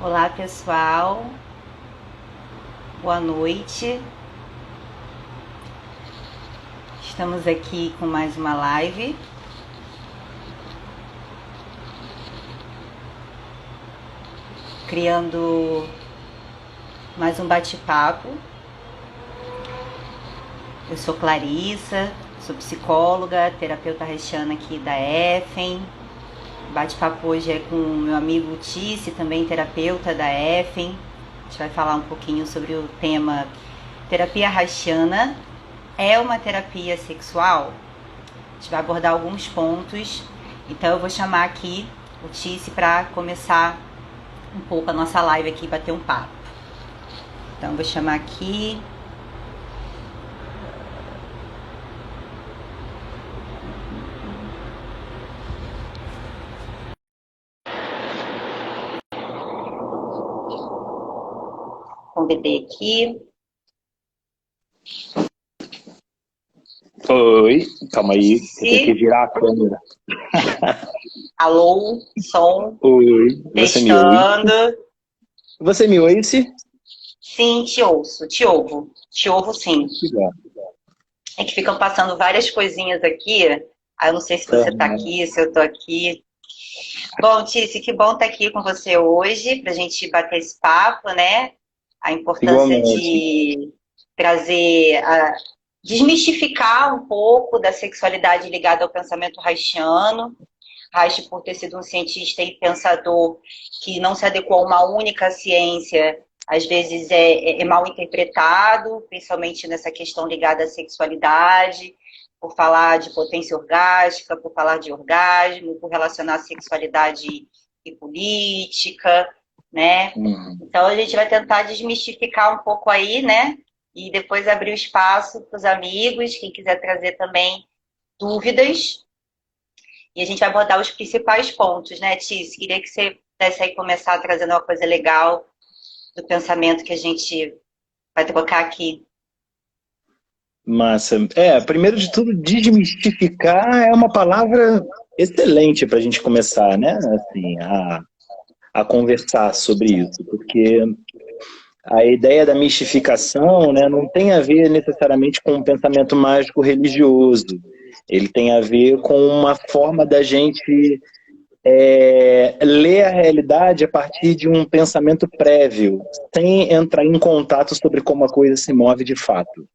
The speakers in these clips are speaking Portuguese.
Olá, pessoal. Boa noite. Estamos aqui com mais uma live. Criando mais um bate-papo. Eu sou Clarissa, sou psicóloga, terapeuta haitiana aqui da EFEM. O bate-papo hoje é com o meu amigo Tice, também terapeuta da EFEM. A gente vai falar um pouquinho sobre o tema terapia haitiana. É uma terapia sexual? A gente vai abordar alguns pontos. Então eu vou chamar aqui o Tice para começar um pouco a nossa live aqui, bater um papo. Então eu vou chamar aqui. Convidei aqui. Oi, calma aí, eu tenho que virar a câmera. Alô, som. Oi, você me ouve? Testando. Você me ouve? Sim, te ouço, te ouvo. Te ouvo sim. Legal. É que ficam passando várias coisinhas aqui. Eu não sei se você tá aqui, se eu tô aqui. Bom, Tice, que bom estar aqui com você hoje, pra gente bater esse papo, né? A importância Igualmente. de trazer, desmistificar um pouco da sexualidade ligada ao pensamento haitiano. Reich, por ter sido um cientista e pensador que não se adequou a uma única ciência, às vezes é mal interpretado, principalmente nessa questão ligada à sexualidade, por falar de potência orgástica, por falar de orgasmo, por relacionar sexualidade e política, né? Então a gente vai tentar desmistificar um pouco aí, né? E depois abrir o espaço para os amigos, quem quiser trazer também dúvidas. E a gente vai abordar os principais pontos, né, Tis? Queria que você pudesse aí começar trazendo uma coisa legal do pensamento que a gente vai trocar aqui. Massa. Primeiro de tudo, desmistificar é uma palavra excelente para a gente começar, né? Assim, a conversar sobre isso, porque a ideia da mistificação, né, não tem a ver necessariamente com um pensamento mágico religioso. Ele tem a ver com uma forma da gente ler a realidade a partir de um pensamento prévio, sem entrar em contato sobre como a coisa se move de fato,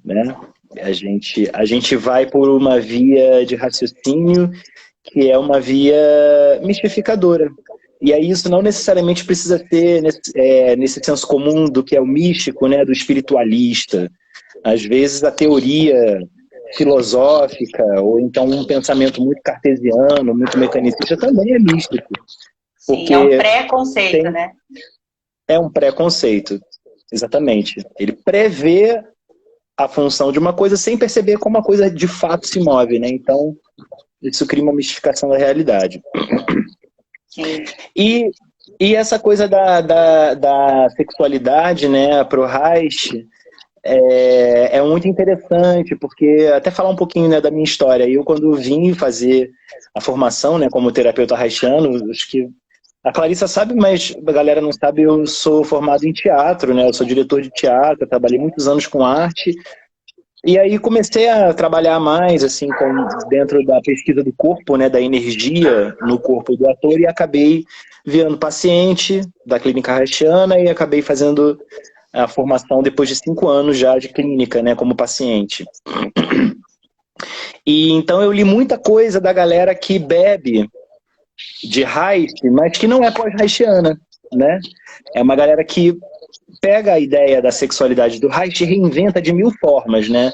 né? A gente vai por uma via de raciocínio que é uma via mistificadora. E aí isso não necessariamente precisa ter nesse senso comum do que é o místico, né, do espiritualista. Às vezes a teoria filosófica, ou então um pensamento muito cartesiano, muito mecanicista, também é místico, Sim, é um porque pré-conceito, tem, né? é um preconceito, exatamente. Ele prevê a função de uma coisa sem perceber como a coisa de fato se move, né? Então, isso cria uma mistificação da realidade. Sim. E, e essa coisa da sexualidade, né, pro Reich, é muito interessante, porque até falar um pouquinho, né, da minha história. Eu, quando vim fazer a formação, né, como terapeuta haitiano, acho que a Clarissa sabe, mas a galera não sabe, eu sou formado em teatro, né, eu sou diretor de teatro, trabalhei muitos anos com arte, e aí comecei a trabalhar mais, assim, dentro da pesquisa do corpo, né, da energia no corpo do ator, e acabei virando paciente da clínica haitiana e acabei fazendo a formação depois de 5 anos já de clínica, né, como paciente. E então eu li muita coisa da galera que bebe de Reich, mas que não é pós-reichiana, né? É uma galera que pega a ideia da sexualidade do Reich e reinventa de mil formas, né?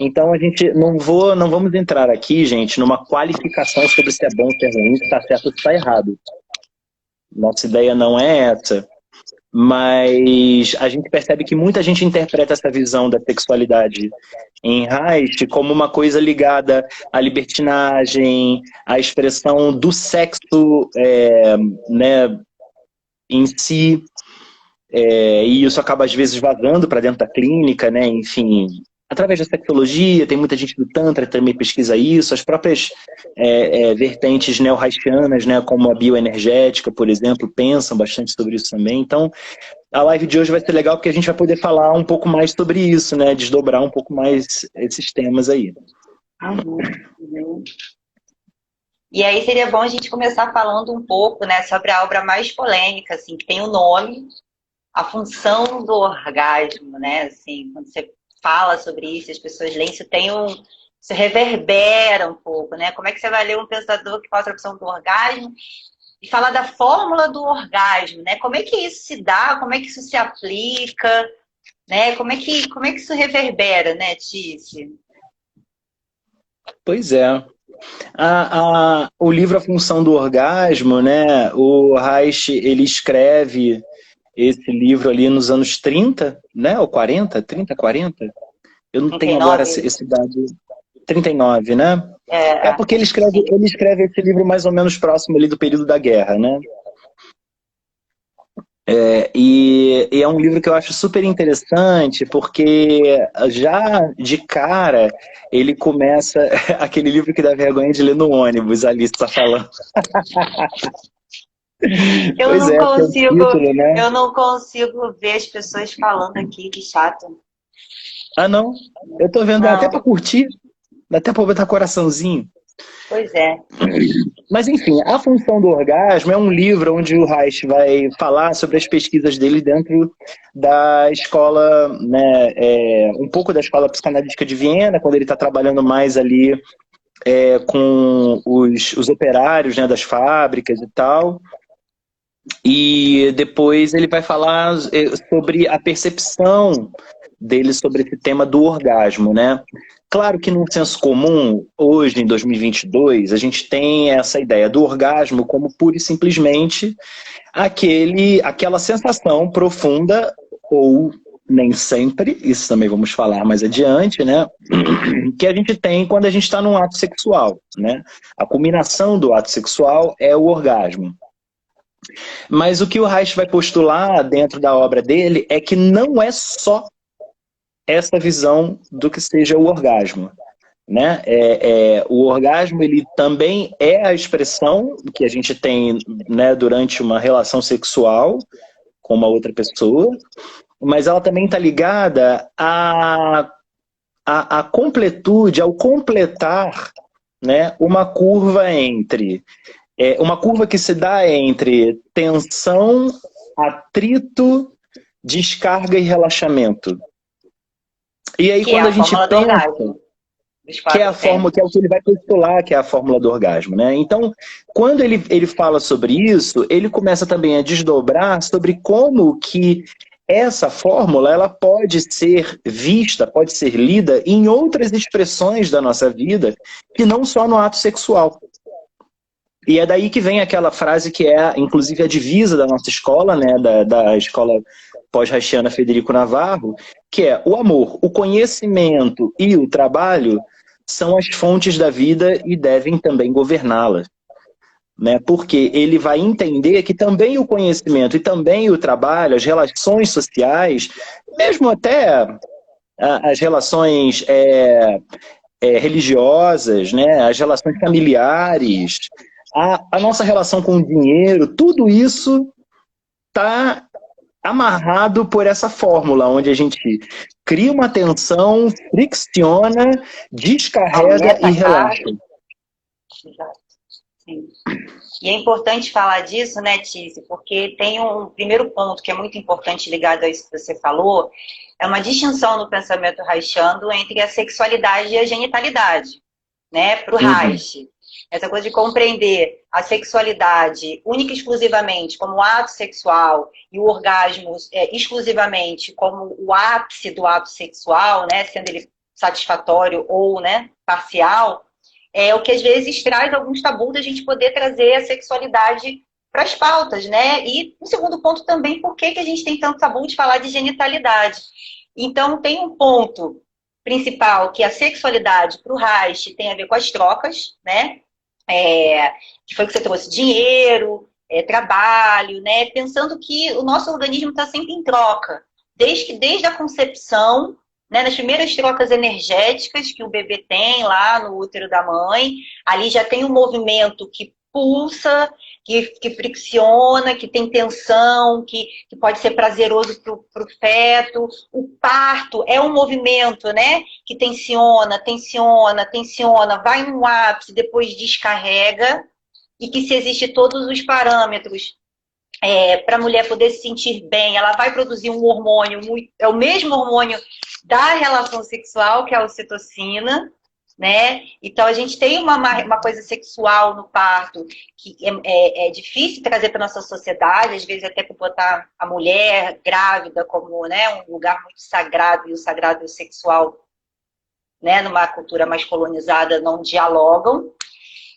Então a gente não vamos entrar aqui, gente, numa qualificação sobre se é bom, se é ruim, se está certo ou se está errado. Nossa ideia não é essa. Mas a gente percebe que muita gente interpreta essa visão da sexualidade em Reich como uma coisa ligada à libertinagem, à expressão do sexo, né, em si, e isso acaba às vezes vazando para dentro da clínica, né, enfim, através da sexologia, tem muita gente do Tantra que também pesquisa isso, as próprias vertentes neo-haitianas, né, como a bioenergética, por exemplo, pensam bastante sobre isso também. Então, a live de hoje vai ser legal porque a gente vai poder falar um pouco mais sobre isso, né, desdobrar um pouco mais esses temas aí. Uhum. E aí seria bom a gente começar falando um pouco, né, sobre a obra mais polêmica, assim, que tem o nome, A Função do Orgasmo, né? Assim, quando você fala sobre isso, as pessoas leem, isso reverbera um pouco, né? Como é que você vai ler um pensador que fala sobre a função do orgasmo e falar da fórmula do orgasmo, né? Como é que isso se dá? Como é que isso se aplica? Né? Como é que isso reverbera, né, Tícia? Pois é. O livro A Função do Orgasmo, né? O Reich, ele escreve esse livro ali nos anos 30, né? Ou 40, 30, 40? Eu não tenho agora 39. esse dado. 39, né? É porque ele Acho que sim. escreve esse livro mais ou menos próximo ali do período da guerra, né? E é um livro que eu acho super interessante, porque já de cara ele começa aquele livro que dá vergonha de ler no ônibus, a Alice está falando. Pois é, tem o título, né? Eu não consigo ver as pessoas falando aqui, que chato. Ah, não. Eu tô vendo, dá até para Não, curtir, dá até para botar coraçãozinho. pois é. Mas, enfim, A Função do Orgasmo é um livro onde o Reich vai falar sobre as pesquisas dele dentro da escola, né, um pouco da escola psicanalítica de Viena, quando ele está trabalhando mais ali com os operários, né, das fábricas e tal. E depois ele vai falar sobre a percepção dele sobre esse tema do orgasmo, né? Claro que no senso comum, hoje em 2022, a gente tem essa ideia do orgasmo como pura e simplesmente aquela sensação profunda, ou nem sempre, isso também vamos falar mais adiante, né? Que a gente tem quando a gente está num ato sexual, né? A culminação do ato sexual é o orgasmo. Mas o que o Reich vai postular dentro da obra dele é que não é só essa visão do que seja o orgasmo, né? O orgasmo ele também é a expressão que a gente tem, né, durante uma relação sexual com uma outra pessoa, mas ela também está ligada à completude, ao completar, né, uma curva que se dá entre tensão, atrito, descarga e relaxamento. E aí Que é quando a a gente fórmula do pensa orgasmo, dos que é a 4 forma, que é o tempos. que ele vai postular, que é a fórmula do orgasmo, né? Então, quando ele fala sobre isso, ele começa também a desdobrar sobre como que essa fórmula ela pode ser vista, pode ser lida em outras expressões da nossa vida, que não só no ato sexual. E é daí que vem aquela frase que é, inclusive, a divisa da nossa escola, né, da escola pós-haitiana Federico Navarro, que é o amor, o conhecimento e o trabalho são as fontes da vida e devem também governá-la. Né? Porque ele vai entender que também o conhecimento e também o trabalho, as relações sociais, mesmo até as relações religiosas, né? As relações familiares, a nossa relação com o dinheiro, tudo isso está amarrado por essa fórmula, onde a gente cria uma tensão, fricciona, descarrega Aumenta e a relaxa. carga. Exato. Sim. E é importante falar disso, né, Tise? Porque tem um primeiro ponto que é muito importante ligado a isso que você falou, é uma distinção no pensamento haitiano entre a sexualidade e a genitalidade, né, para o Uhum. Reich. Essa coisa de compreender a sexualidade única e exclusivamente como ato sexual e o orgasmo exclusivamente como o ápice do ato sexual, né, sendo ele satisfatório ou, né, parcial, é o que às vezes traz alguns tabus da gente poder trazer a sexualidade para as pautas, né? E um segundo ponto também, por que a gente tem tanto tabu de falar de genitalidade? Então, tem um ponto principal que a sexualidade para o Reich tem a ver com as trocas, né? Que foi o que você trouxe, dinheiro, trabalho, né? Pensando que o nosso organismo está sempre em troca, desde a concepção né, nas primeiras trocas energéticas que o bebê tem lá no útero da mãe. Ali já tem um movimento que pulsa, que fricciona, que tem tensão, que pode ser prazeroso para o feto. O parto é um movimento, né, que tensiona, tensiona, tensiona, vai no ápice, depois descarrega, e que se existe todos os parâmetros para a mulher poder se sentir bem, ela vai produzir um hormônio, é o mesmo hormônio da relação sexual, que é a ocitocina, né? Então, a gente tem uma coisa sexual no parto que é difícil trazer para nossa sociedade, às vezes até por botar a mulher grávida como, né, um lugar muito sagrado, e o sagrado e o sexual, né, numa cultura mais colonizada, não dialogam.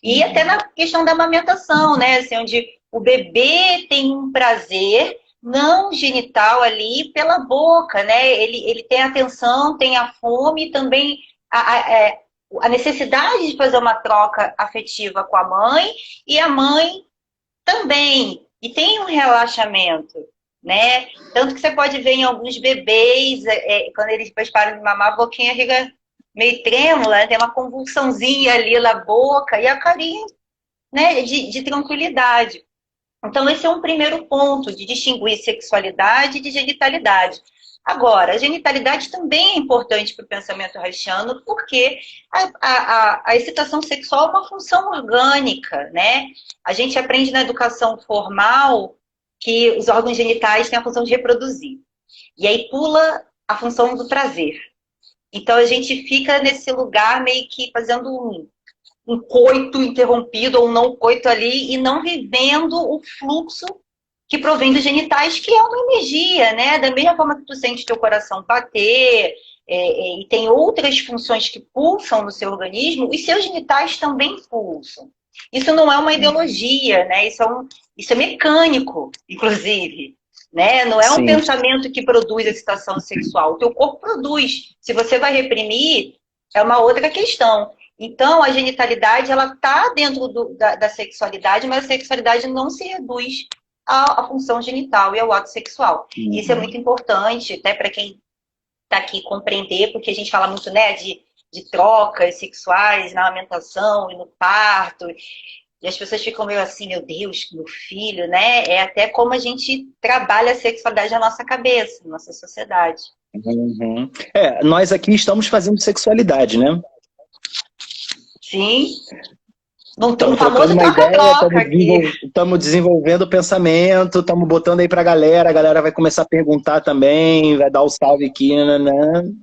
E até na questão da amamentação, né? Assim, onde o bebê tem um prazer não genital ali pela boca, né? Ele tem a atenção, tem a fome, também a necessidade de fazer uma troca afetiva com a mãe, e a mãe também. E tem um relaxamento, né? Tanto que você pode ver em alguns bebês, quando eles param de mamar, a boquinha fica meio trêmula, tem uma convulsãozinha ali na boca, e a carinha, né, de tranquilidade. Então, esse é um primeiro ponto de distinguir sexualidade de genitalidade. Agora, a genitalidade também é importante para o pensamento haitiano, porque a excitação sexual é uma função orgânica, né? A gente aprende na educação formal que os órgãos genitais têm a função de reproduzir. E aí pula a função do prazer. Então, a gente fica nesse lugar meio que fazendo um coito interrompido ou um não coito ali, e não vivendo o fluxo que provém dos genitais, que é uma energia, né? Da mesma forma que tu sente teu coração bater, e tem outras funções que pulsam no seu organismo, os seus genitais também pulsam. Isso não é uma ideologia, né? Isso é mecânico, inclusive. Né? Não é um pensamento que produz excitação sexual. O teu corpo produz. Se você vai reprimir, é uma outra questão. Então, a genitalidade, ela está dentro da sexualidade, mas a sexualidade não se reduz à função genital e ao ato sexual. Isso é muito importante, até para quem está aqui compreender, porque a gente fala muito, né, de trocas sexuais na amamentação e no parto. E as pessoas ficam meio assim, meu Deus, meu filho, né? É até como a gente trabalha a sexualidade na nossa cabeça, na nossa sociedade. Nós aqui estamos fazendo sexualidade, né? Sim. Não estamos trocando uma ideia, estamos desenvolvendo o pensamento, estamos botando aí pra galera, a galera vai começar a perguntar também, vai dar o salve aqui, né?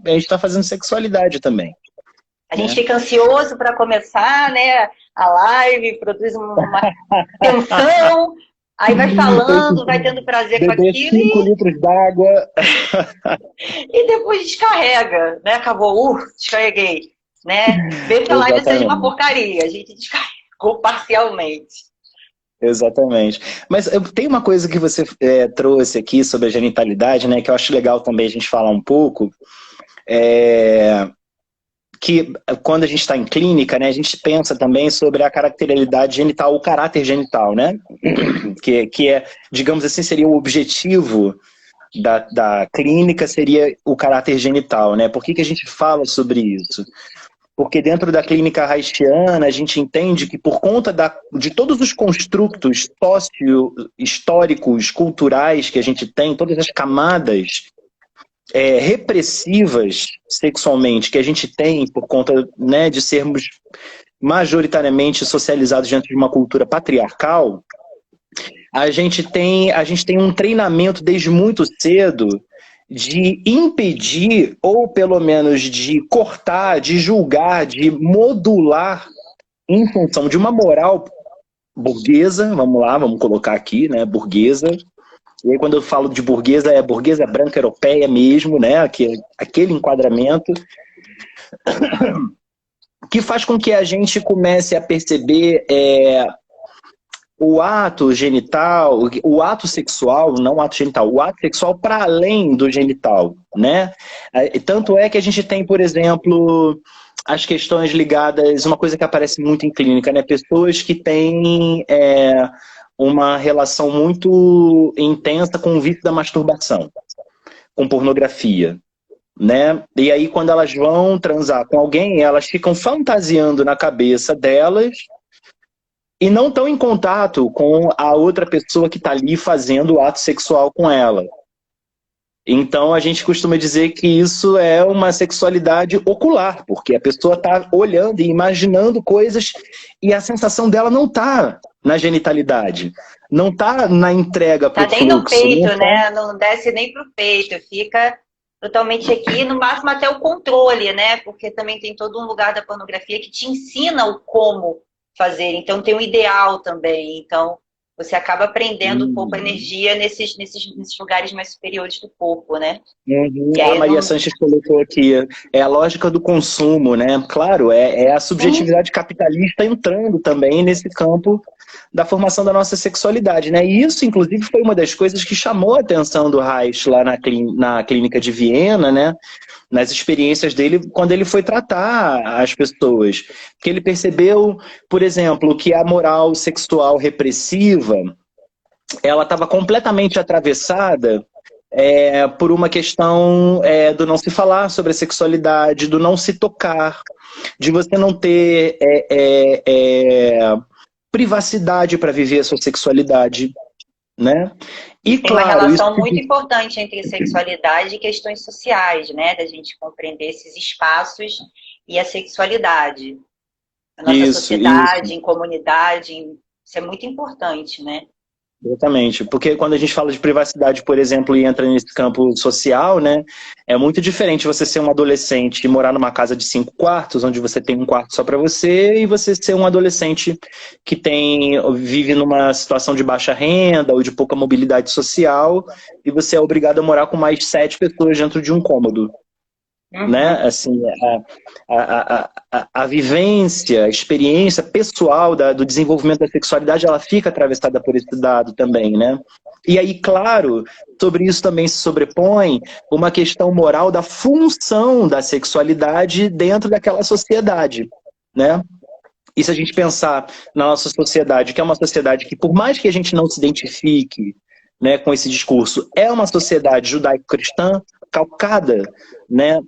A gente está fazendo sexualidade também. A gente fica ansioso para começar, né, a live, produz uma tensão, aí vai falando, vai tendo prazer com aquilo. 5 litros d'água. E depois descarrega, né? Acabou, descarreguei. Né? Vê que a live seja uma porcaria, a gente descarregou parcialmente. Exatamente. Mas tem uma coisa que você trouxe aqui sobre a genitalidade, né, que eu acho legal também a gente falar um pouco, que quando a gente está em clínica, né, a gente pensa também sobre a caracterilidade genital, o caráter genital, né? Que é, digamos assim, seria o objetivo da clínica, seria o caráter genital, né? Por que a gente fala sobre isso? Porque dentro da clínica haitiana, a gente entende que por conta de todos os construtos socio-históricos, culturais que a gente tem, todas as camadas repressivas sexualmente que a gente tem por conta, né, de sermos majoritariamente socializados dentro de uma cultura patriarcal, a gente tem um treinamento desde muito cedo de impedir, ou pelo menos de cortar, de julgar, de modular em função de uma moral burguesa, vamos colocar aqui, né, burguesa. E aí quando eu falo de burguesa, é burguesa branca europeia mesmo, né, aquele enquadramento, que faz com que a gente comece a perceber o ato genital, o ato sexual, não o ato genital, o ato sexual para além do genital, né? Tanto é que a gente tem, por exemplo, as questões ligadas, uma coisa que aparece muito em clínica, né? Pessoas que têm uma relação muito intensa com o vício da masturbação, com pornografia, né? E aí, quando elas vão transar com alguém, elas ficam fantasiando na cabeça delas e não estão em contato com a outra pessoa que está ali fazendo o ato sexual com ela. Então, a gente costuma dizer que isso é uma sexualidade ocular, porque a pessoa está olhando e imaginando coisas e a sensação dela não está na genitalidade, não está na entrega para Tá o nem no fluxo. peito, né? Não desce nem pro peito, fica totalmente aqui, no máximo até o controle, né? Porque também tem todo um lugar da pornografia que te ensina o como fazer. Então tem um ideal também. Então você acaba aprendendo um pouco a energia nesses lugares mais superiores do corpo, né? Uhum. E A aí Maria não. Sanches colocou aqui, é a lógica do consumo, né? Claro, é a Sim, subjetividade capitalista entrando também nesse campo da formação da nossa sexualidade, né? E isso, inclusive, foi uma das coisas que chamou a atenção do Reich lá na clínica de Viena, né? Nas experiências dele, quando ele foi tratar as pessoas. Que ele percebeu, por exemplo, que a moral sexual repressiva, ela estava completamente atravessada por uma questão do não se falar sobre a sexualidade, do não se tocar, de você não ter privacidade para viver a sua sexualidade, né? E tem uma claro, isso, relação muito importante entre sexualidade e questões sociais, né? Da gente compreender esses espaços e a sexualidade. A nossa isso. sociedade, em comunidade, isso é muito importante, né? Exatamente, porque quando a gente fala de privacidade, por exemplo, e entra nesse campo social, né, é muito diferente você ser um adolescente e morar numa casa de 5 quartos, onde você tem um quarto só para você, e você ser um adolescente que vive numa situação de baixa renda ou de pouca mobilidade social, e você é obrigado a morar com mais 7 pessoas dentro de um cômodo. Né? Uhum. Assim, a vivência, a experiência pessoal do desenvolvimento da sexualidade, ela fica atravessada por esse dado também, né? E aí, claro, sobre isso também se sobrepõe uma questão moral da função da sexualidade dentro daquela sociedade, né? E se a gente pensar na nossa sociedade, que é uma sociedade que, por mais que a gente não se identifique, né, com esse discurso, é uma sociedade judaico-cristã calcada, né,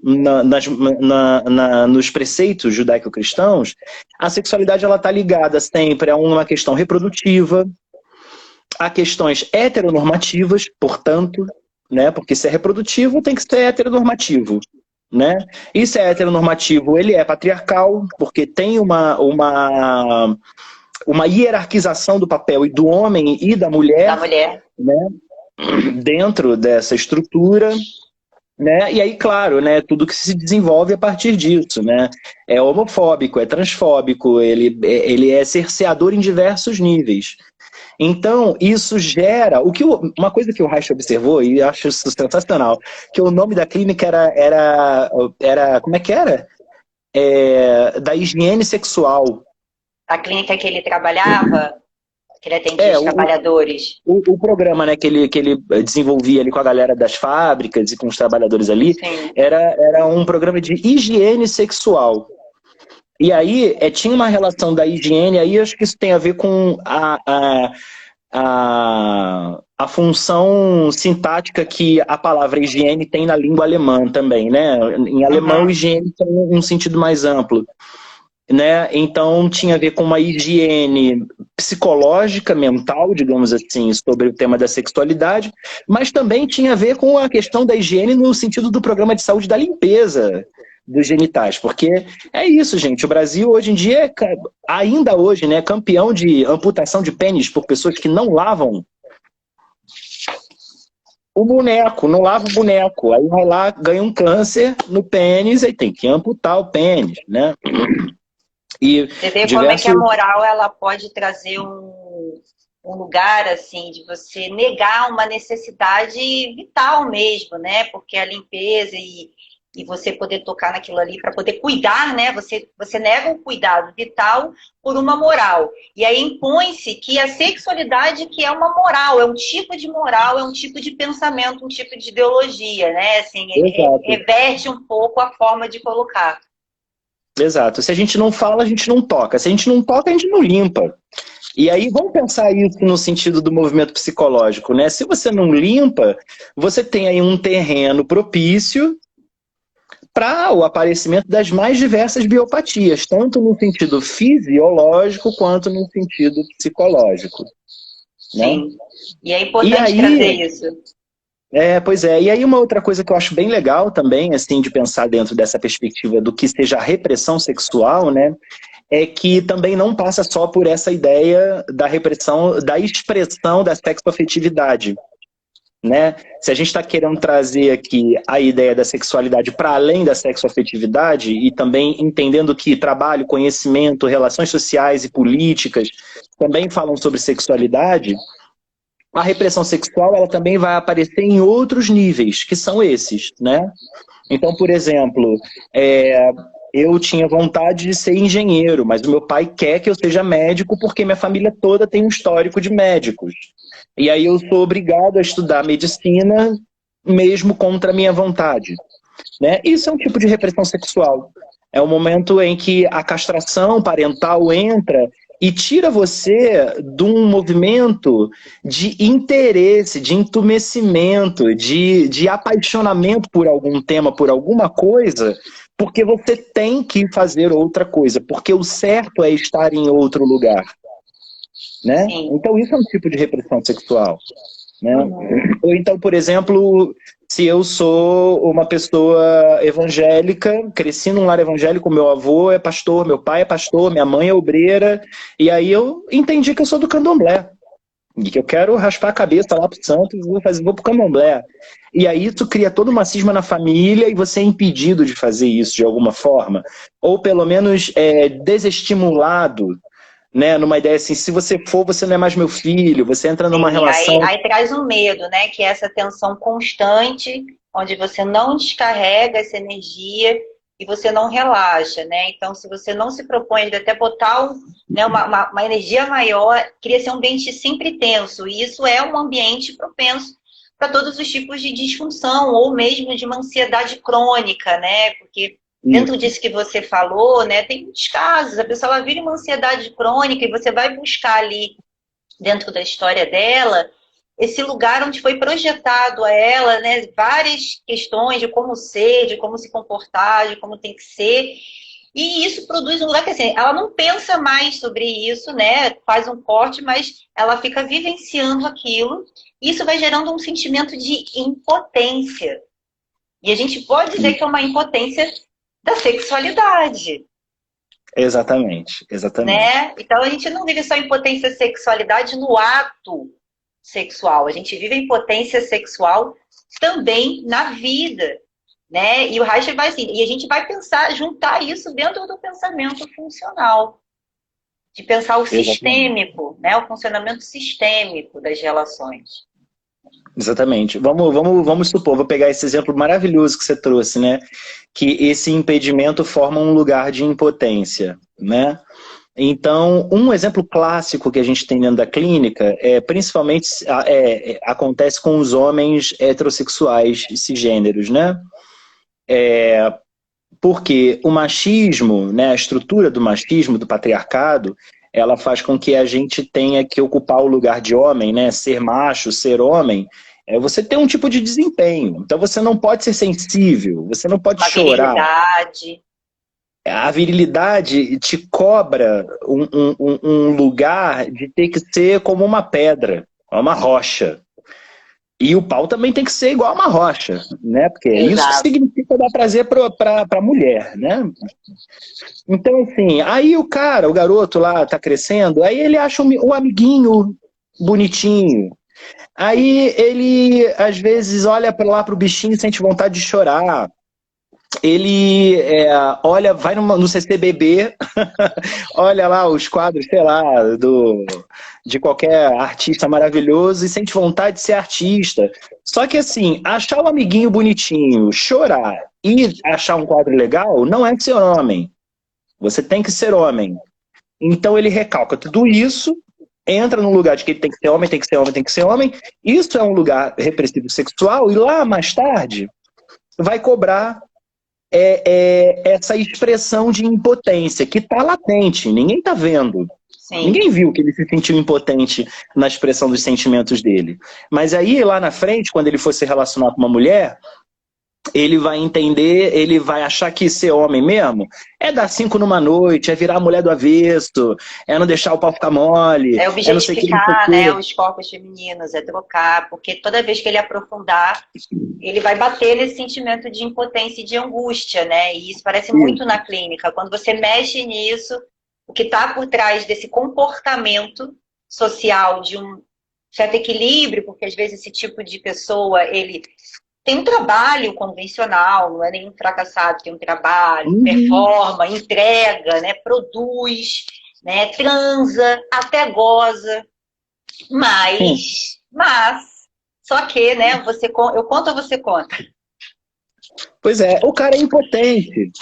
nos preceitos judaico-cristãos, a sexualidade está ligada sempre a uma questão reprodutiva, a questões heteronormativas, portanto, né, porque se é reprodutivo tem que ser heteronormativo. Né? E se é heteronormativo, ele é patriarcal, porque tem uma hierarquização do papel e do homem e da mulher, né? Dentro dessa estrutura, né? E aí, claro, né, tudo que se desenvolve a partir disso, né? É homofóbico, é transfóbico, ele é cerceador em diversos níveis. Então, isso gera... Uma coisa que o Reich observou, e eu acho isso sensacional, que o nome da clínica era como é que era? Da higiene sexual. A clínica que ele trabalhava, que ele atendia os trabalhadores. O programa, né, que ele desenvolvia ali com a galera das fábricas e com os trabalhadores ali, era um programa de higiene sexual. E aí, tinha uma relação da higiene, aí acho que isso tem a ver com a função sintática que a palavra higiene tem na língua alemã também, né? Em alemão, higiene tem um sentido mais amplo. Né? Então, tinha a ver com uma higiene psicológica, mental, digamos assim, sobre o tema da sexualidade, mas também tinha a ver com a questão da higiene no sentido do programa de saúde da limpeza dos genitais, porque é isso, gente, o Brasil hoje em dia, ainda hoje, né, campeão de amputação de pênis por pessoas que não lavam o boneco, não lava o boneco, aí vai lá, ganha um câncer no pênis, aí tem que amputar o pênis, né? E você vê como é que a moral ela pode trazer um lugar assim de você negar uma necessidade vital mesmo, né? Porque a limpeza e você poder tocar naquilo ali para poder cuidar, né? Você nega um cuidado vital por uma moral. E aí impõe-se que a sexualidade que é uma moral, é um tipo de moral, é um tipo de pensamento, um tipo de ideologia, né? Assim, reverte um pouco a forma de colocar. Exato. Se a gente não fala, a gente não toca. Se a gente não toca, a gente não limpa. E aí vamos pensar isso no sentido do movimento psicológico, né? Se você não limpa, você tem aí um terreno propício para o aparecimento das mais diversas biopatias, tanto no sentido fisiológico quanto no sentido psicológico. Né? Sim. E é importante trazer isso. Pois é. E aí uma outra coisa que eu acho bem legal também, assim, de pensar dentro dessa perspectiva do que seja a repressão sexual, né? É que também não passa só por essa ideia da repressão, da expressão da sexoafetividade. Né? Se a gente está querendo trazer aqui a ideia da sexualidade para além da sexoafetividade e também entendendo que trabalho, conhecimento, relações sociais e políticas também falam sobre sexualidade, a repressão sexual ela também vai aparecer em outros níveis, que são esses, né? Então, por exemplo, eu tinha vontade de ser engenheiro, mas o meu pai quer que eu seja médico porque minha família toda tem um histórico de médicos. E aí eu sou obrigado a estudar medicina mesmo contra a minha vontade. Né? Isso é um tipo de repressão sexual. É o momento em que a castração parental entra e tira você de um movimento de interesse, de entumecimento, de apaixonamento por algum tema, por alguma coisa, porque você tem que fazer outra coisa, porque o certo é estar em outro lugar. Né? Então isso é um tipo de repressão sexual. Né? Ou então, por exemplo, se eu sou uma pessoa evangélica, cresci num lar evangélico, meu avô é pastor, meu pai é pastor, minha mãe é obreira, e aí eu entendi que eu sou do candomblé, e que eu quero raspar a cabeça lá pro santo e vou pro candomblé. E aí isso cria toda uma cisma na família e você é impedido de fazer isso de alguma forma, ou pelo menos desestimulado, né, numa ideia assim, se você for, você não é mais meu filho, você entra numa relação... Aí traz um medo, né, que é essa tensão constante, onde você não descarrega essa energia e você não relaxa, né? Então, se você não se propõe de até botar uma energia maior, cria-se um ambiente sempre tenso, e isso é um ambiente propenso para todos os tipos de disfunção, ou mesmo de uma ansiedade crônica, né? Porque dentro disso que você falou, né, tem muitos casos, a pessoa ela vive uma ansiedade crônica e você vai buscar ali, dentro da história dela, esse lugar onde foi projetado a ela, né, várias questões de como ser, de como se comportar, de como tem que ser, e isso produz um lugar que assim, ela não pensa mais sobre isso, né, faz um corte, mas ela fica vivenciando aquilo, e isso vai gerando um sentimento de impotência. E a gente pode dizer que é uma impotência da sexualidade. Exatamente. Né? Então a gente não vive só impotência sexualidade no ato sexual, a gente vive a impotência sexual também na vida, né? E o Reich vai assim, e a gente vai pensar, juntar isso dentro do pensamento funcional, de pensar o sistêmico, né? O funcionamento sistêmico das relações. Exatamente. Vamos supor, vou pegar esse exemplo maravilhoso que você trouxe, né? Que esse impedimento forma um lugar de impotência, né? Então, um exemplo clássico que a gente tem dentro da clínica, principalmente acontece com os homens heterossexuais e cisgêneros, né? Porque o machismo, né, a estrutura do machismo, do patriarcado, ela faz com que a gente tenha que ocupar o lugar de homem, né? Ser macho, ser homem, você tem um tipo de desempenho. Então você não pode ser sensível, você não pode chorar. Virilidade. A virilidade te cobra um lugar de ter que ser como uma pedra, uma rocha. E o pau também tem que ser igual a uma rocha, né? Porque é isso que significa dar prazer para a mulher, né? Então, assim, aí o garoto lá tá crescendo, aí ele acha um amiguinho bonitinho. Aí ele, às vezes, olha lá pro bichinho e sente vontade de chorar. Ele olha, vai no CCBB, olha lá os quadros, sei lá, de qualquer artista maravilhoso e sente vontade de ser artista. Só que assim, achar um amiguinho bonitinho, chorar e achar um quadro legal não é ser homem. Você tem que ser homem. Então ele recalca tudo isso, entra no lugar de que ele tem que ser homem, tem que ser homem, tem que ser homem. Isso é um lugar repressivo sexual e lá mais tarde vai cobrar essa expressão de impotência que está latente, ninguém está vendo. Sim. Ninguém viu que ele se sentiu impotente na expressão dos sentimentos dele. Mas aí, lá na frente, quando ele for se relacionar com uma mulher, ele vai entender, ele vai achar que ser homem mesmo é dar 5 numa noite, é virar a mulher do avesso, é não deixar o pau ficar mole, É é não sei o que, não sei o objetificar, que. né, os corpos femininos, é trocar, porque toda vez que ele aprofundar, ele vai bater nesse sentimento de impotência e de angústia, né? E isso parece muito na clínica. Quando você mexe nisso, o que está por trás desse comportamento social de um certo equilíbrio, porque às vezes esse tipo de pessoa, ele tem um trabalho convencional, não é nenhum fracassado, tem um trabalho, performa, entrega, né, produz, né, transa, até goza, mas, só que, né, eu conto ou você conta? Pois é, o cara é impotente.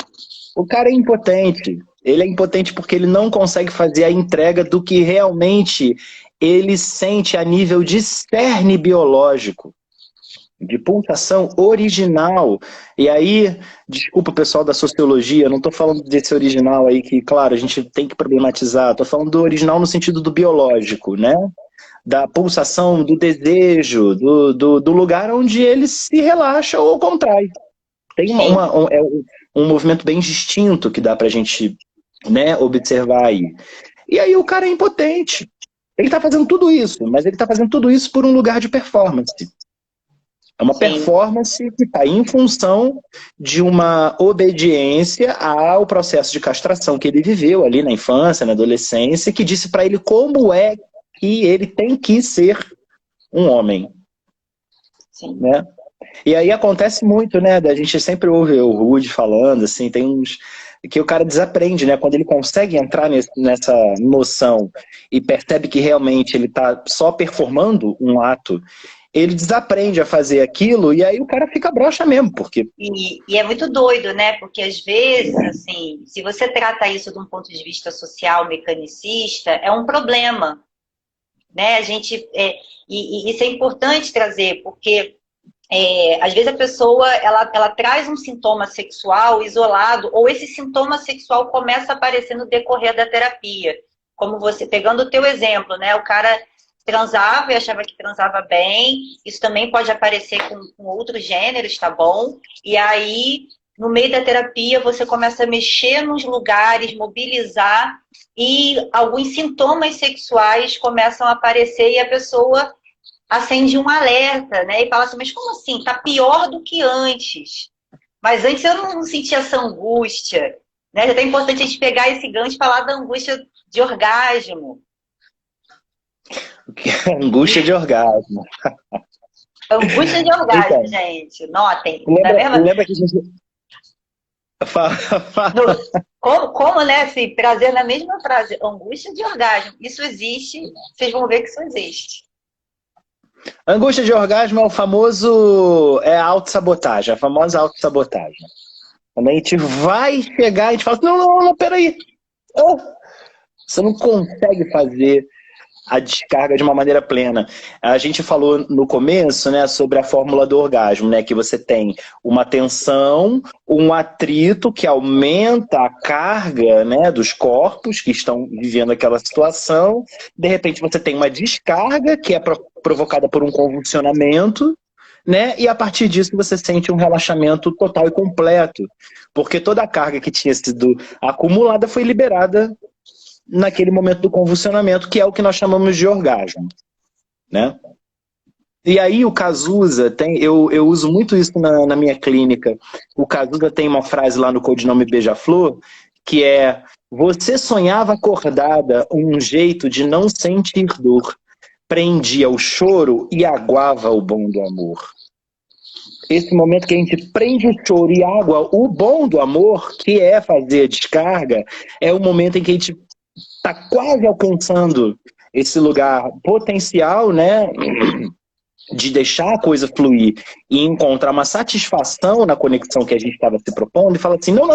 O cara é impotente. Ele é impotente porque ele não consegue fazer a entrega do que realmente ele sente a nível de cerne biológico, de pulsação original. E aí, desculpa o pessoal da sociologia, não estou falando desse original aí que, claro, a gente tem que problematizar. Estou falando do original no sentido do biológico, né? Da pulsação, do desejo, do lugar onde ele se relaxa ou contrai. Tem um movimento bem distinto que dá pra gente, né, observar aí. E aí o cara é impotente. Ele tá fazendo tudo isso, mas ele tá fazendo tudo isso por um lugar de performance. É uma performance que está em função de uma obediência ao processo de castração que ele viveu ali na infância, na adolescência, que disse para ele como é que ele tem que ser um homem. Sim. Né? E aí acontece muito, né? A gente sempre ouve o Rude falando, assim, tem uns que o cara desaprende, né? Quando ele consegue entrar nessa noção e percebe que realmente ele está só performando um ato, ele desaprende a fazer aquilo e aí o cara fica broxa mesmo, porque... E é muito doido, né? Porque às vezes, assim, se você trata isso de um ponto de vista social, mecanicista, é um problema, né? E isso é importante trazer, porque às vezes a pessoa ela traz um sintoma sexual isolado, ou esse sintoma sexual começa a aparecer no decorrer da terapia. Como você, pegando o teu exemplo, né? O cara transava e achava que transava bem, isso também pode aparecer com outros gêneros, tá bom? E aí, no meio da terapia, você começa a mexer nos lugares, mobilizar, e alguns sintomas sexuais começam a aparecer e a pessoa acende um alerta, né? E fala assim, mas como assim? Tá pior do que antes. Mas antes eu não sentia essa angústia, né? É até importante a gente pegar esse gancho e falar da angústia de orgasmo. Angústia de orgasmo. Angústia de orgasmo, então, gente. Notem. Lembra que a gente... Como, né? Assim, trazer na mesma frase, angústia de orgasmo. Isso existe, vocês vão ver que isso existe. Angústia de orgasmo é o famoso... É a autossabotagem, a famosa autossabotagem. Quando a gente vai chegar, a gente fala, não, peraí. Você não consegue fazer a descarga de uma maneira plena. A gente falou no começo, né, sobre a fórmula do orgasmo, né, que você tem uma tensão, um atrito que aumenta a carga, né, dos corpos que estão vivendo aquela situação. De repente você tem uma descarga que é provocada por um convulsionamento, né, e a partir disso você sente um relaxamento total e completo, porque toda a carga que tinha sido acumulada foi liberada naquele momento do convulsionamento, que é o que nós chamamos de orgasmo, né? E aí o Cazuza tem, eu uso muito isso na minha clínica. O Cazuza tem uma frase lá no codinome Beija-Flor, que é: você sonhava acordada um jeito de não sentir dor, prendia o choro e aguava o bom do amor. Esse momento que a gente prende o choro e água, o bom do amor, que é fazer a descarga, é o momento em que a gente está quase alcançando esse lugar potencial, né, de deixar a coisa fluir e encontrar uma satisfação na conexão que a gente estava se propondo e fala assim, não,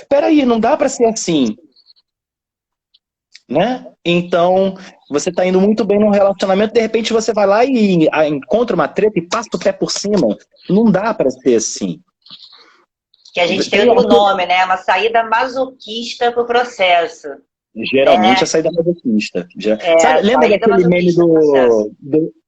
peraí, não dá para ser assim. Né? Então, você está indo muito bem num relacionamento, de repente você vai lá e encontra uma treta e passa o pé por cima. Não dá para ser assim. Que a gente tem outro nome, né? Uma saída masoquista pro processo. Geralmente a saída masoquista. Sabe, lembra daquele meme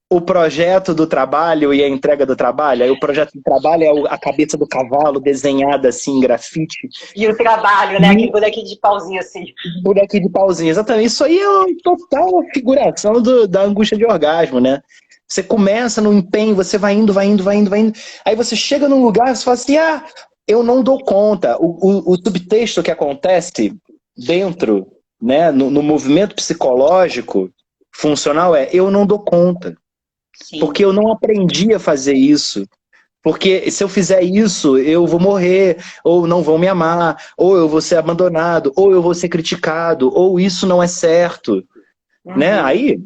o projeto do trabalho e a entrega do trabalho. Aí o projeto do trabalho é a cabeça do cavalo desenhada assim em grafite. E o trabalho, né? Aquele bonequinho de pauzinho assim. Bonequinho de pauzinho, exatamente. Isso aí é uma total figuração da angústia de orgasmo, né? Você começa no empenho, você vai indo, vai indo, vai indo, vai indo. Aí você chega num lugar e você fala assim, eu não dou conta. O subtexto que acontece dentro, né, no movimento psicológico funcional eu não dou conta. Sim. Porque eu não aprendi a fazer isso. Porque se eu fizer isso, eu vou morrer, ou não vão me amar, ou eu vou ser abandonado, ou eu vou ser criticado, ou isso não é certo. Né? Aí...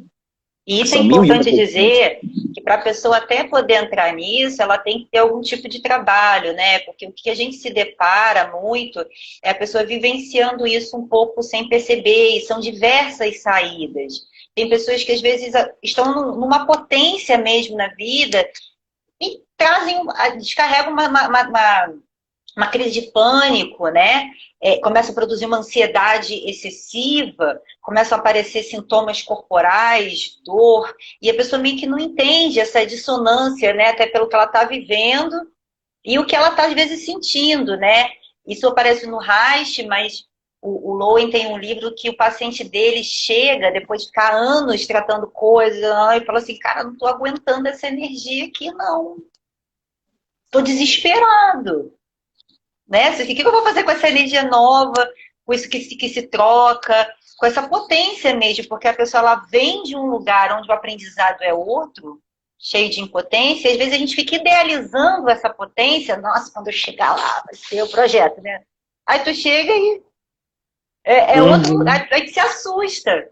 E isso é importante dizer que para a pessoa até poder entrar nisso, ela tem que ter algum tipo de trabalho, né? Porque o que a gente se depara muito é a pessoa vivenciando isso um pouco sem perceber, e são diversas saídas. Tem pessoas que às vezes estão numa potência mesmo na vida e descarregam uma crise de pânico, né? Começa a produzir uma ansiedade excessiva, começam a aparecer sintomas corporais, dor, e a pessoa meio que não entende essa dissonância, né? Até pelo que ela está vivendo e o que ela está, às vezes, sentindo, né? Isso aparece no Reich, mas o Lowen tem um livro que o paciente dele chega, depois de ficar anos tratando coisas, e fala assim, cara, não estou aguentando essa energia aqui, não. Estou desesperado. Né? O que eu vou fazer com essa energia nova, com isso que se troca, com essa potência mesmo, porque a pessoa ela vem de um lugar onde o aprendizado é outro, cheio de impotência, e às vezes a gente fica idealizando essa potência, nossa, quando eu chegar lá, vai ser o projeto, né? Aí tu chega e outro lugar, aí tu se assusta.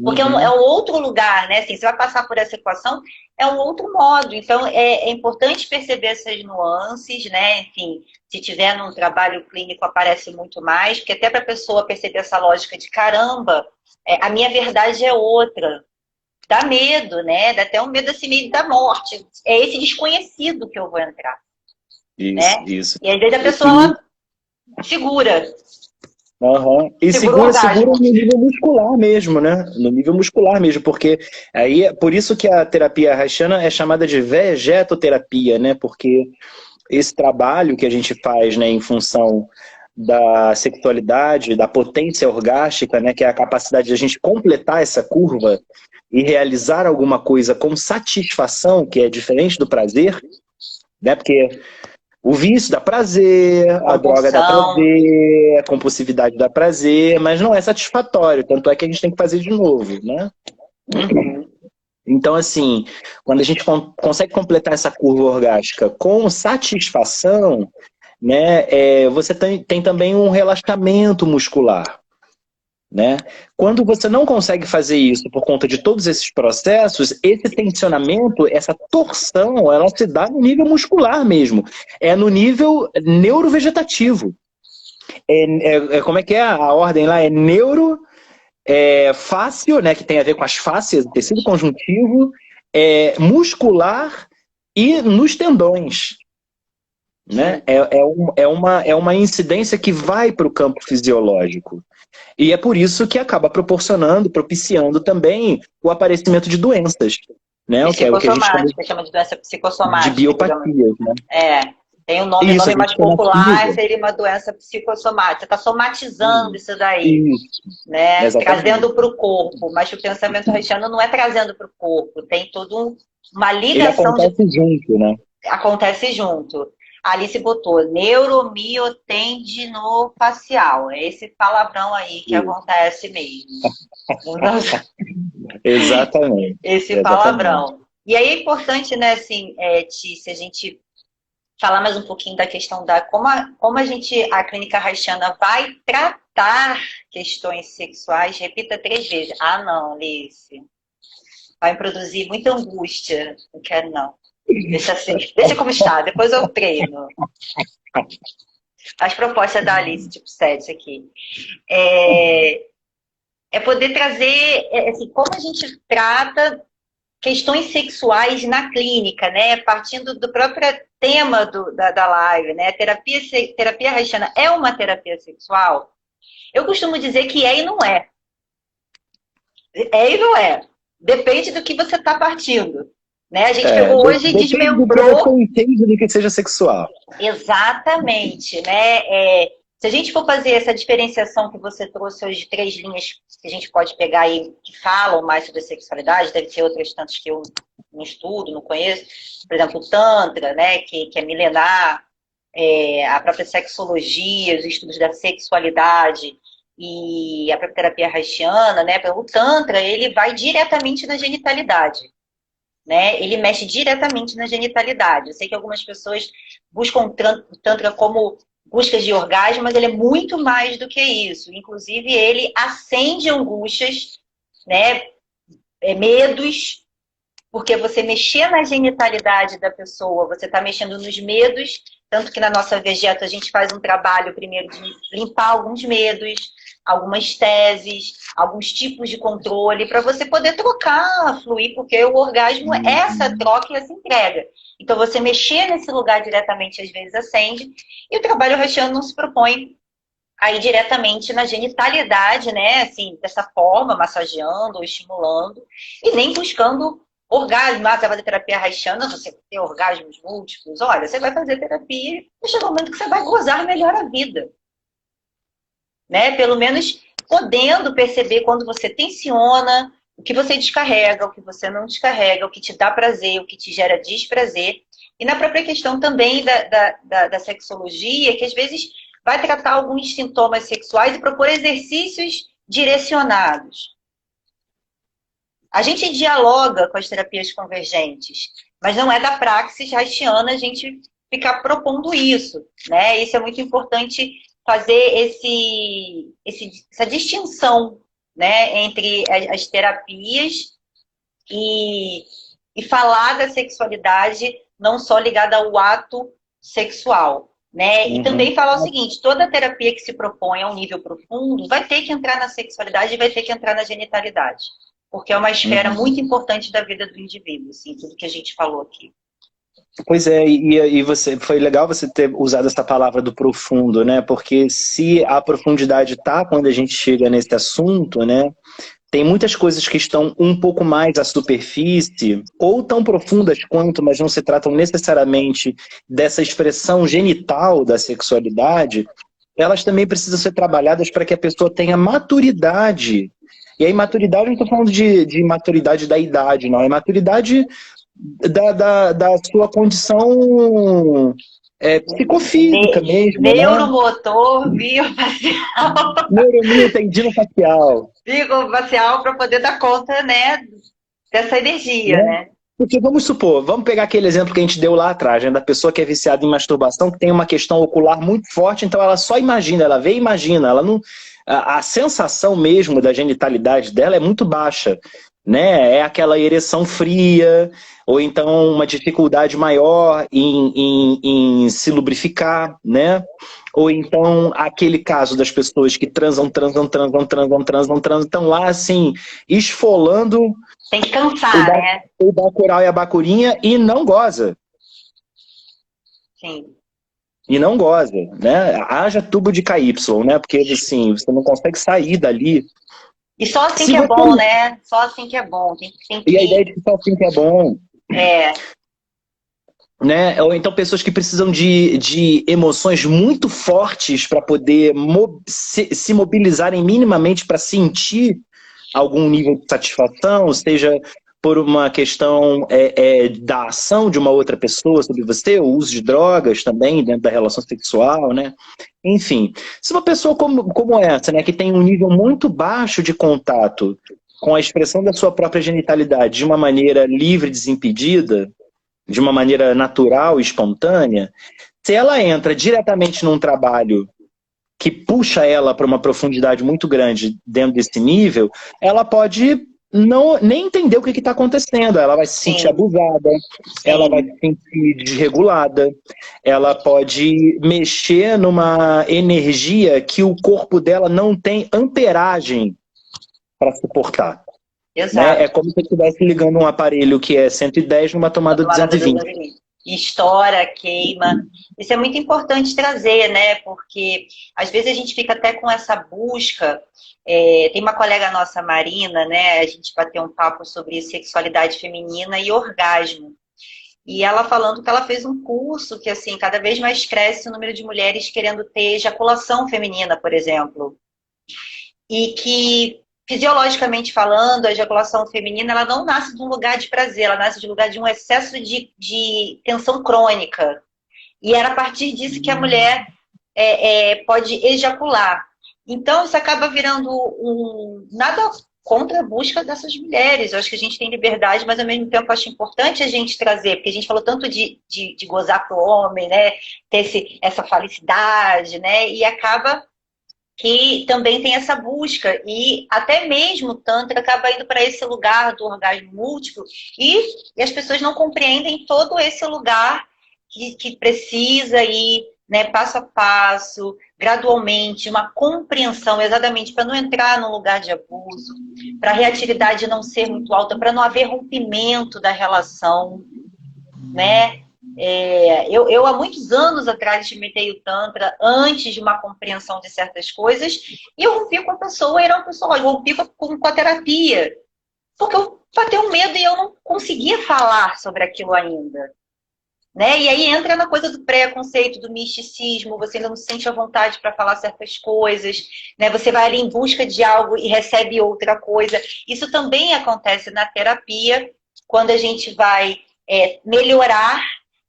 Porque é um outro lugar, né? Assim, você vai passar por essa equação, é um outro modo. Então, é importante perceber essas nuances, né? Enfim, se tiver num trabalho clínico, aparece muito mais, porque até para a pessoa perceber essa lógica de caramba, a minha verdade é outra. Dá medo, né? Dá até um medo assim, meio da morte. É esse desconhecido que eu vou entrar. Isso, né? isso. E às vezes a pessoa ela segura. E segura no nível muscular mesmo, né? No nível muscular mesmo, porque aí é por isso que a terapia haitiana é chamada de vegetoterapia, né? Porque esse trabalho que a gente faz, né, em função da sexualidade, da potência orgástica, né, que é a capacidade de a gente completar essa curva e realizar alguma coisa com satisfação, que é diferente do prazer, né? Porque o vício dá prazer, a droga dá prazer, a compulsividade dá prazer, mas não é satisfatório, tanto é que a gente tem que fazer de novo, né? Então, assim, quando a gente consegue completar essa curva orgástica com satisfação, né, você tem também um relaxamento muscular. Né? Quando você não consegue fazer isso por conta de todos esses processos, esse tensionamento, essa torção, ela se dá no nível muscular mesmo. É no nível neurovegetativo. Como é que é a ordem lá? É neuro, fácio, né, que tem a ver com as fáscias, tecido conjuntivo, muscular e nos tendões. Né? É uma incidência que vai para o campo fisiológico. E é por isso que acaba propiciando também o aparecimento de doenças. Né? Que é o que a gente chama de doença psicossomática. De biopatias. Né? Tem um nome mais popular, seria uma doença psicossomática. Você está somatizando isso daí. Né? Trazendo para o corpo. Mas o pensamento haitiano não é trazendo para o corpo. Tem toda uma ligação. Ele acontece junto, né? Acontece junto. Ali se botou neuromiotendinofacial. É esse palavrão aí que acontece mesmo. Exatamente. Esse palavrão. E aí é importante, né, assim, se a gente falar mais um pouquinho da questão da como a clínica haitiana vai tratar questões sexuais. Repita 3 vezes. Ah, não, Alice. Vai produzir muita angústia. Não quero, não. Deixa assim, deixa como está, depois eu treino. As propostas da Alice, tipo 7 aqui. Poder trazer, assim, como a gente trata questões sexuais na clínica, né? Partindo do próprio tema da live, né? Terapia haitiana é uma terapia sexual? Eu costumo dizer que é e não é. É e não é. Depende do que você está partindo. Né? A gente pegou hoje e depende do que você desmembrou. entende do que seja sexual. Exatamente, né? Se a gente for fazer essa diferenciação que você trouxe hoje, 3 linhas que a gente pode pegar aí, que falam mais sobre a sexualidade, deve ter outras tantas que eu não estudo, não conheço. Por exemplo, o Tantra, né? Que é milenar, a própria sexologia, os estudos da sexualidade e a própria terapia haitiana, né? O Tantra, ele vai diretamente na genitalidade. Né? Ele mexe diretamente na genitalidade. Eu sei que algumas pessoas buscam o Tantra como busca de orgasmo, mas ele é muito mais do que isso. Inclusive, ele acende angústias, né? Medos, porque você mexer na genitalidade da pessoa, você está mexendo nos medos, tanto que na nossa Vegeta a gente faz um trabalho primeiro de limpar alguns medos, algumas teses, alguns tipos de controle, para você poder trocar, fluir, porque o orgasmo é essa troca e essa entrega. Então, você mexer nesse lugar diretamente, às vezes, acende, e o trabalho haitiano não se propõe a ir diretamente na genitalidade, né, assim, dessa forma, massageando ou estimulando, e nem buscando orgasmo. Você vai fazer terapia haitiana, você tem orgasmos múltiplos, olha, você vai fazer terapia e chega um momento que você vai gozar melhor a vida. Né? Pelo menos podendo perceber quando você tensiona, o que você descarrega, o que você não descarrega, o que te dá prazer, o que te gera desprazer. E na própria questão também da sexologia, que às vezes vai tratar alguns sintomas sexuais e propor exercícios direcionados. A gente dialoga com as terapias convergentes, mas não é da praxis haitiana a gente ficar propondo isso. Né? Isso é muito importante fazer essa distinção, né, entre as terapias e falar da sexualidade não só ligada ao ato sexual. Né? E também falar o seguinte, toda terapia que se propõe a um nível profundo vai ter que entrar na sexualidade e vai ter que entrar na genitalidade. Porque é uma esfera muito importante da vida do indivíduo, assim, tudo que a gente falou aqui. Pois é, e foi legal você ter usado essa palavra do profundo, né? Porque se a profundidade tá quando a gente chega nesse assunto, né? Tem muitas coisas que estão um pouco mais à superfície, ou tão profundas quanto, mas não se tratam necessariamente dessa expressão genital da sexualidade, elas também precisam ser trabalhadas para que a pessoa tenha maturidade. E aí, maturidade, não estou falando de maturidade da idade, não. É maturidade da sua condição psicofísica mesmo. Neuromotor, né? Biofacial. Neurofacial. Biofacial para poder dar conta, né, dessa energia, né? Porque vamos supor, vamos pegar aquele exemplo que a gente deu lá atrás, né, da pessoa que é viciada em masturbação, que tem uma questão ocular muito forte, então ela só imagina, ela vê e imagina, ela não, a sensação mesmo da genitalidade dela é muito baixa, né? É aquela ereção fria, ou então uma dificuldade maior em se lubrificar, né? Ou então aquele caso das pessoas que transam, estão lá assim, esfolando. Tem que cansar, né? O bacural e a bacurinha e não goza. Sim. E não goza, né? Haja tubo de KY, né? Porque assim, você não consegue sair dali. E só assim que é bom, né? Só assim que é bom. E a ideia de que só assim que é bom. Né? Ou então pessoas que precisam de emoções muito fortes para poder se mobilizarem minimamente para sentir algum nível de satisfação, seja por uma questão da ação de uma outra pessoa sobre você, o uso de drogas também dentro da relação sexual, né? Enfim, se uma pessoa como essa, né, que tem um nível muito baixo de contato com a expressão da sua própria genitalidade de uma maneira livre, desimpedida, de uma maneira natural e espontânea, se ela entra diretamente num trabalho que puxa ela para uma profundidade muito grande dentro desse nível, ela pode nem entender o que está acontecendo. Ela vai se sentir abusada, ela vai se sentir desregulada, ela pode mexer numa energia que o corpo dela não tem amperagem para suportar. Exato. Né? É como se eu estivesse ligando um aparelho que é 110 numa tomada 220. e estoura, queima. Isso é muito importante trazer, né? Porque às vezes a gente fica até com essa busca. Tem uma colega nossa, Marina, né? A gente bateu um papo sobre sexualidade feminina e orgasmo. E ela falando que ela fez um curso que, assim, cada vez mais cresce o número de mulheres querendo ter ejaculação feminina, por exemplo. E que, fisiologicamente falando, a ejaculação feminina, ela não nasce de um lugar de prazer, ela nasce de um lugar de um excesso de tensão crônica. E era a partir disso que a mulher pode ejacular. Então, isso acaba virando nada contra a busca dessas mulheres. Eu acho que a gente tem liberdade, mas ao mesmo tempo acho importante a gente trazer, porque a gente falou tanto de gozar pro homem, né? Ter essa felicidade, né? E acaba que também tem essa busca. E até mesmo o Tantra acaba indo para esse lugar do orgasmo múltiplo e as pessoas não compreendem todo esse lugar que precisa ir, né, passo a passo, gradualmente, uma compreensão, exatamente para não entrar num lugar de abuso, para a reatividade não ser muito alta, para não haver rompimento da relação, né? Eu, há muitos anos atrás, experimentei o Tantra antes de uma compreensão de certas coisas, e eu rompi com a pessoa, e era uma pessoa, eu rompi com a terapia, porque eu bateu um medo e eu não conseguia falar sobre aquilo ainda. Né? E aí entra na coisa do preconceito, do misticismo, você ainda não se sente à vontade para falar certas coisas, né? Você vai ali em busca de algo e recebe outra coisa. Isso também acontece na terapia, quando a gente vai melhorar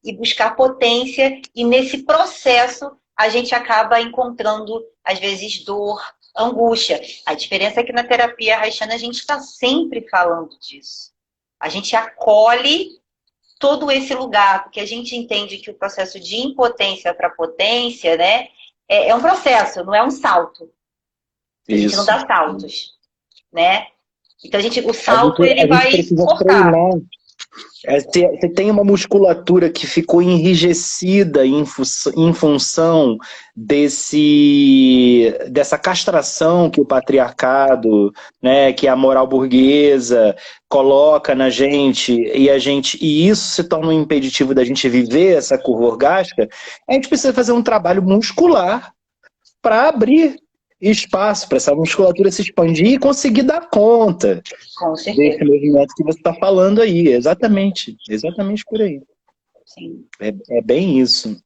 e buscar potência, e nesse processo a gente acaba encontrando, às vezes, dor, angústia. A diferença é que na terapia haitiana a gente está sempre falando disso. A gente acolhe todo esse lugar, porque a gente entende que o processo de impotência para potência, né, é um processo, não é um salto. A gente não Isso. dá saltos, né? Então o A salto gente, ele a gente vai precisa cortar. treinar. Você tem uma musculatura que ficou enrijecida em função dessa castração que o patriarcado, né, que a moral burguesa coloca na gente, e isso se torna um impeditivo da gente viver essa curva orgástica. A gente precisa fazer um trabalho muscular para abrir espaço para essa musculatura se expandir e conseguir dar conta Com desse certeza. movimento que você está falando aí. Exatamente, exatamente por aí. Sim. É bem isso.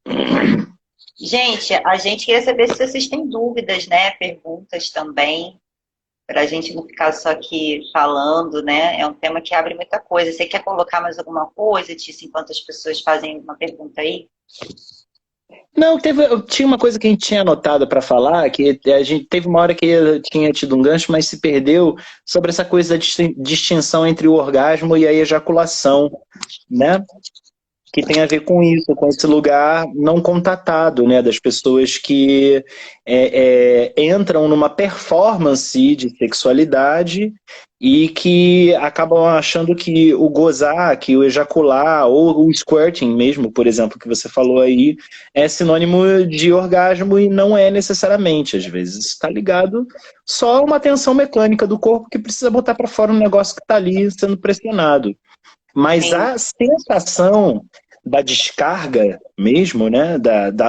Gente, a gente queria saber se vocês têm dúvidas, né? Perguntas também, para a gente não ficar só aqui falando, né? É um tema que abre muita coisa. Você quer colocar mais alguma coisa, Tícia, enquanto as pessoas fazem uma pergunta aí? Não, tinha uma coisa que a gente tinha anotado para falar, que a gente teve uma hora que tinha tido um gancho, mas se perdeu sobre essa coisa da distinção entre o orgasmo e a ejaculação, né? Que tem a ver com isso, com esse lugar não contatado, né, das pessoas que entram numa performance de sexualidade e que acabam achando que o gozar, que o ejacular, ou o squirting mesmo, por exemplo, que você falou aí, é sinônimo de orgasmo e não é necessariamente. Às vezes está ligado só a uma tensão mecânica do corpo que precisa botar para fora um negócio que está ali sendo pressionado. Mas Sim, a sensação da descarga mesmo, né,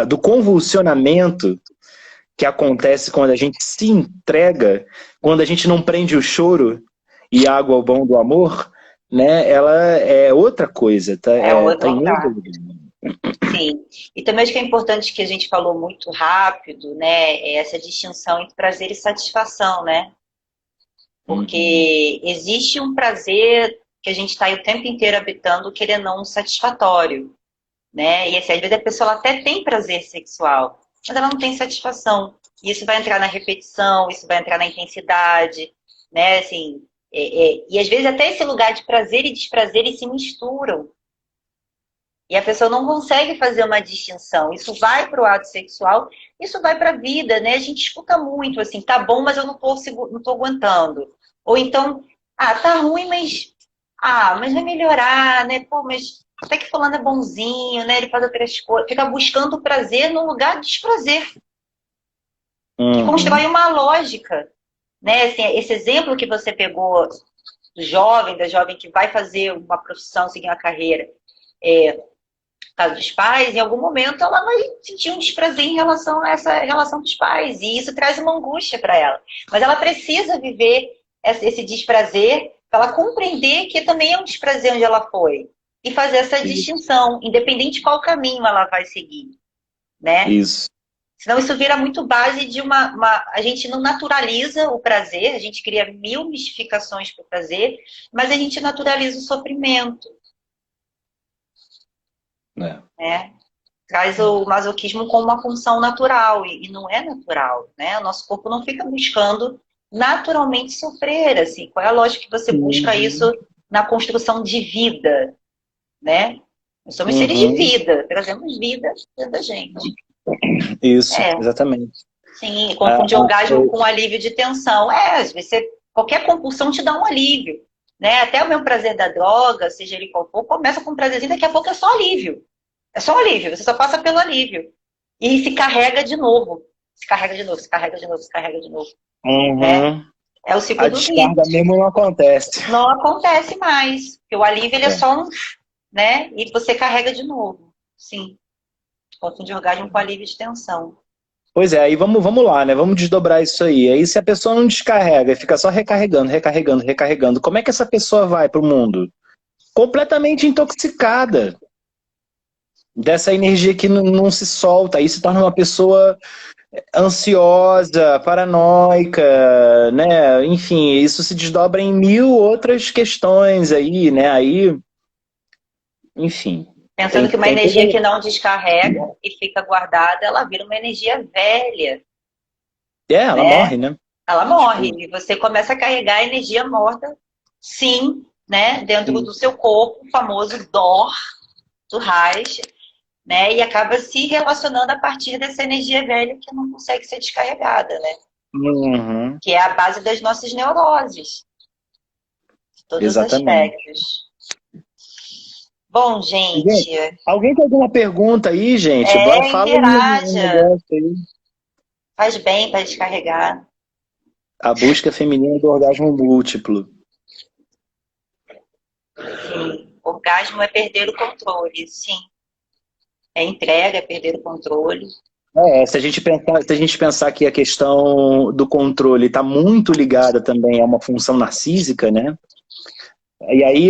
do convulsionamento que acontece quando a gente se entrega, quando a gente não prende o choro e água ao bom do amor, né, ela é outra coisa, tá, é outro tá em outro lugar. lugar. Sim. E também acho que é importante que a gente falou muito rápido, né? Essa distinção entre prazer e satisfação, né? Uhum. Porque existe um prazer que a gente está aí o tempo inteiro habitando que ele é não satisfatório, né? E assim, às vezes a pessoa ela até tem prazer sexual, mas ela não tem satisfação. E isso vai entrar na repetição, isso vai entrar na intensidade, né? Assim, e às vezes até esse lugar de prazer e desprazer eles se misturam. E a pessoa não consegue fazer uma distinção. Isso vai para o ato sexual, isso vai para a vida, né? A gente escuta muito assim, tá bom, mas eu não tô aguentando. Ou então, tá ruim, mas vai melhorar, né? Pô, mas até que fulano é bonzinho, né? Ele faz outras coisas. Fica buscando prazer no lugar de desprazer, que constrói Uhum. uma lógica, né? Assim, esse exemplo que você pegou do jovem, da jovem que vai fazer uma profissão, seguir uma carreira. caso dos pais, em algum momento ela vai sentir um desprazer em relação a essa relação dos pais. E isso traz uma angústia para ela. Mas ela precisa viver esse desprazer para ela compreender que também é um desprazer onde ela foi. E fazer essa distinção, independente de qual caminho ela vai seguir. Né? Isso. Senão isso vira muito base de a gente não naturaliza o prazer, a gente cria 1000 mistificações para o prazer, mas a gente naturaliza o sofrimento. Né? Traz o masoquismo como uma função natural, e não é natural, né? O nosso corpo não fica buscando naturalmente sofrer, assim. Qual é a lógica que você busca isso na construção de vida, né? Nós somos seres de vida, trazemos vida dentro da gente. Isso, exatamente. Sim, confunde orgasmo com alívio de tensão. Às vezes qualquer compulsão te dá um alívio. Né? Até o meu prazer da droga, seja ele qual for, começa com um prazerzinho, daqui a pouco é só alívio. É só alívio, você só passa pelo alívio. E se carrega de novo. Se carrega de novo, se carrega de novo, se carrega de novo. Né? É o ciclo do vício. A descarga mesmo não acontece. Não acontece mais. Porque o alívio ele é só um... Né? E você carrega de novo. Sim. Confunde orgasmo com alívio de tensão. Pois é, aí vamos lá, né? Vamos desdobrar isso aí. Aí se a pessoa não descarrega, fica só recarregando, recarregando, recarregando, como é que essa pessoa vai pro mundo? Completamente intoxicada dessa energia que não se solta. Aí se torna uma pessoa ansiosa, paranoica, né? Enfim, isso se desdobra em 1000 outras questões aí, né? Aí, enfim... Pensando que uma energia que não descarrega e fica guardada, ela vira uma energia velha. Ela morre, né? Ela morre. E você começa a carregar a energia morta, sim, né? Dentro do seu corpo, o famoso dor do Reich, né? E acaba se relacionando a partir dessa energia velha que não consegue ser descarregada, né? Que é a base das nossas neuroses. De todos os aspectos. Bom, gente... Alguém tem alguma pergunta aí, gente? Fala interaja. Faz bem para descarregar. A busca feminina do orgasmo múltiplo. Sim. Orgasmo é perder o controle, sim. É entrega, é perder o controle. Se a gente pensar que a questão do controle está muito ligada também a uma função narcísica, né? E aí...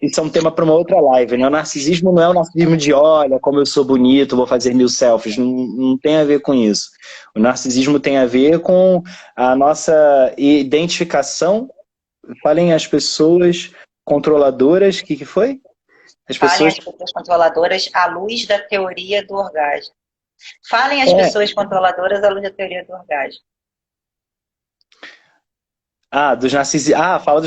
Isso é um tema para uma outra live, né? O narcisismo não é o narcisismo de olha como eu sou bonito, vou fazer 1000 selfies. Não tem a ver com isso. O narcisismo tem a ver com a nossa identificação. Falem as pessoas controladoras, o que foi? Falem as pessoas controladoras à luz da teoria do orgasmo. Falem as pessoas controladoras à luz da teoria do orgasmo. Fala dos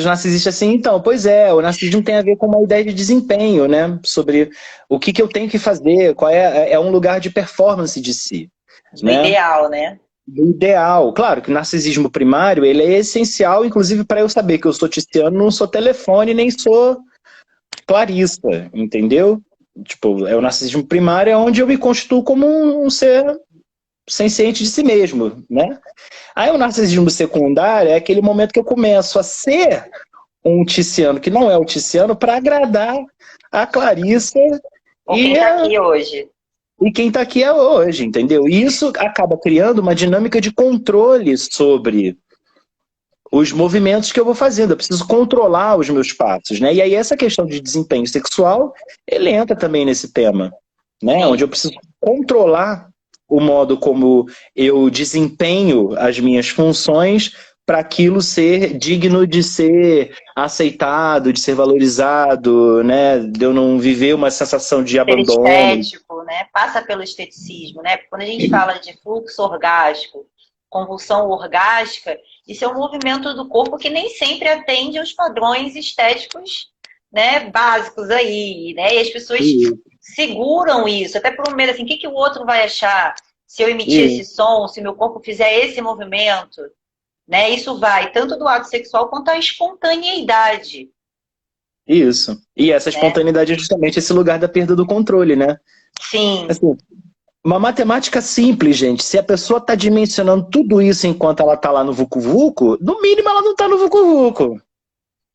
narcisistas assim, então, pois é, o narcisismo tem a ver com uma ideia de desempenho, né, sobre o que eu tenho que fazer, qual é um lugar de performance de si. Do ideal, né? Do ideal. Claro que o narcisismo primário, ele é essencial, inclusive para eu saber que eu sou Tiziano, não sou telefone, nem sou Clarissa, entendeu? Tipo, o narcisismo primário é onde eu me constituo como um ser ciente de si mesmo, né? Aí o narcisismo secundário é aquele momento que eu começo a ser um Tiziano que não é o Tiziano para agradar a Clarissa quem está aqui hoje. E quem está aqui é hoje, entendeu? E isso acaba criando uma dinâmica de controle sobre os movimentos que eu vou fazendo. Eu preciso controlar os meus passos, né? E aí essa questão de desempenho sexual, ele entra também nesse tema, né? Onde eu preciso controlar o modo como eu desempenho as minhas funções para aquilo ser digno de ser aceitado, de ser valorizado, né? De eu não viver uma sensação de abandono. Estético, né? Passa pelo esteticismo, né? Quando a gente fala de fluxo orgástico, convulsão orgástica, isso é um movimento do corpo que nem sempre atende aos padrões estéticos, né, básicos aí, né? E as pessoas seguram isso, até por um medo assim, o que o outro vai achar se eu emitir esse som, se meu corpo fizer esse movimento, né? Isso vai tanto do ato sexual quanto à espontaneidade. Isso. E essa espontaneidade é justamente esse lugar da perda do controle, né? Sim. Assim, uma matemática simples, gente. Se a pessoa está dimensionando tudo isso enquanto ela está lá no vucu-vucu, no mínimo ela não está no vucu-vucu.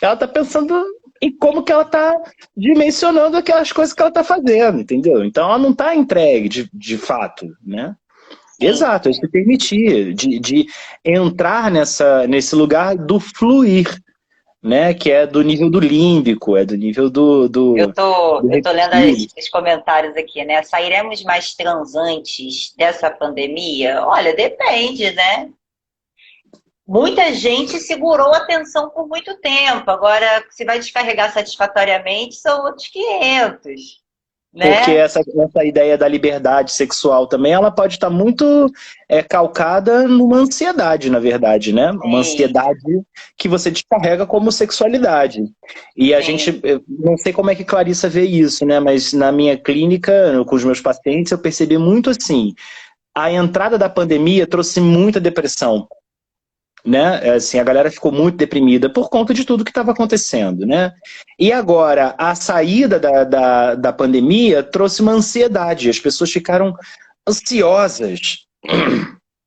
Ela está pensando e como que ela está dimensionando aquelas coisas que ela está fazendo, entendeu? Então ela não está entregue de fato, né? Sim. Exato, é se permitir, de entrar nesse lugar do fluir, né? Que é do nível do límbico, é do nível do Eu tô lendo reptíleo. os comentários aqui, né? Sairemos mais transantes dessa pandemia? Olha, depende, né? Muita gente segurou a atenção por muito tempo. Agora, se vai descarregar satisfatoriamente, são outros 500, Porque né? essa ideia da liberdade sexual também, ela pode estar muito calcada numa ansiedade, na verdade, né? Uma Sim, ansiedade que você descarrega como sexualidade. E a gente, sim. eu não sei como é que Clarissa vê isso, né? Mas na minha clínica, com os meus pacientes, eu percebi muito assim, a entrada da pandemia trouxe muita depressão, né? Assim, a galera ficou muito deprimida por conta de tudo que estava acontecendo, né? E agora, a saída da pandemia trouxe uma ansiedade, as pessoas ficaram ansiosas,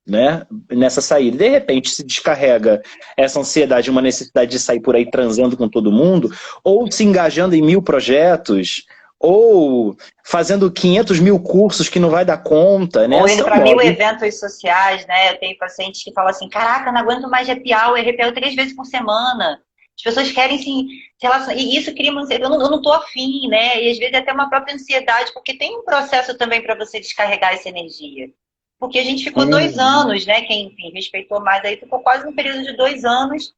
né? Nessa saída. De repente, se descarrega essa ansiedade, uma necessidade de sair por aí transando com todo mundo, ou se engajando em 1000 projetos, ou fazendo 500 mil cursos que não vai dar conta, né? Ou indo São para 1000 modos. eventos sociais, né? Eu tenho pacientes que falam assim: caraca, não aguento mais happy hour 3 vezes por semana. As pessoas querem se relacionar. E isso cria uma ansiedade. Eu não tô afim, né? E às vezes até uma própria ansiedade, porque tem um processo também para você descarregar essa energia. Porque a gente ficou 2 anos, né? Quem, enfim, respeitou mais aí, ficou quase um período de 2 anos,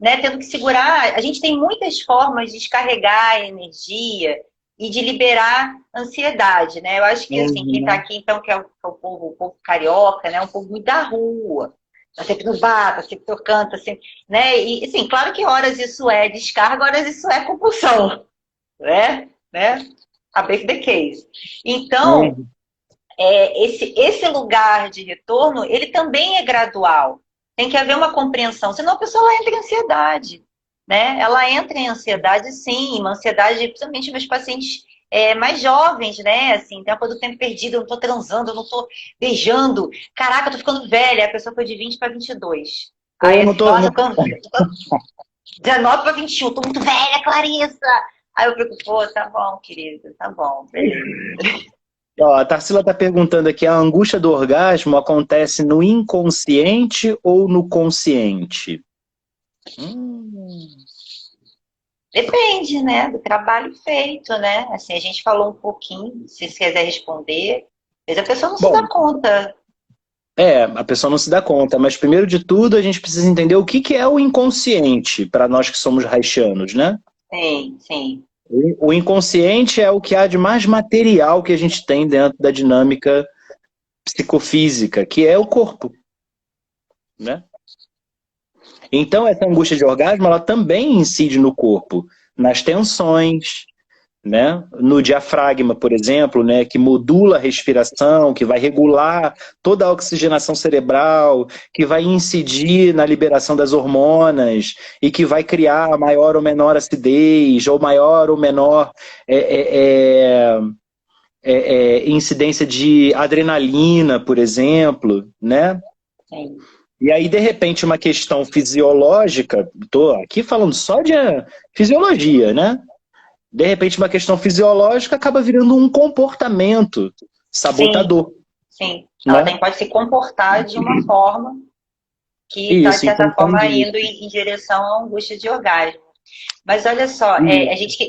né? Tendo que segurar. A gente tem muitas formas de descarregar a energia e de liberar ansiedade, né? Eu acho que, assim, quem está Uhum. aqui, então, que é o povo carioca, né? Um povo muito da rua. Tá sempre no bar, tá sempre tocando, tá sempre, né? E, assim, claro que horas isso é descarga, horas isso é compulsão, né? A base the case. Então, Uhum. esse lugar de retorno, ele também é gradual. Tem que haver uma compreensão, senão a pessoa ela entra em ansiedade, né? Ela entra em ansiedade, sim, uma ansiedade, principalmente meus pacientes mais jovens, né? Assim, tem uma coisa do tempo perdido, eu não tô transando, eu não tô beijando. Caraca, eu tô ficando velha. A pessoa foi de 20 para 22. Aí, Eu não assim, tô, nossa, não. quando 19 para 21, tô muito velha, Clarissa. Aí eu fico, pô, tá bom, querida, tá bom, beleza. Ó, a Tarsila está perguntando aqui, a angústia do orgasmo acontece no inconsciente ou no consciente? Hum. Depende, né, do trabalho feito, né? Assim, a gente falou um pouquinho, se você quiser responder, mas a pessoa não se dá Bom, conta. a pessoa não se dá conta, mas primeiro de tudo a gente precisa entender o que é o inconsciente para nós que somos haitianos, né? Sim, sim, O inconsciente é o que há de mais material que a gente tem dentro da dinâmica psicofísica, que é o corpo, né? Então essa angústia de orgasmo, ela também incide no corpo, nas tensões, né? No diafragma, por exemplo, né? Que modula a respiração, que vai regular toda a oxigenação cerebral, que vai incidir na liberação das hormonas e que vai criar maior ou menor acidez, ou maior ou menor incidência de adrenalina, por exemplo, né? sim. E aí, de repente, uma questão fisiológica, estou aqui falando só de fisiologia, né? De repente, uma questão fisiológica acaba virando um comportamento Sim, sabotador, sim. Ela né? pode se comportar de uma forma que está, de Isso, em certa função forma, disso. indo em direção à angústia de orgasmo. Mas olha só,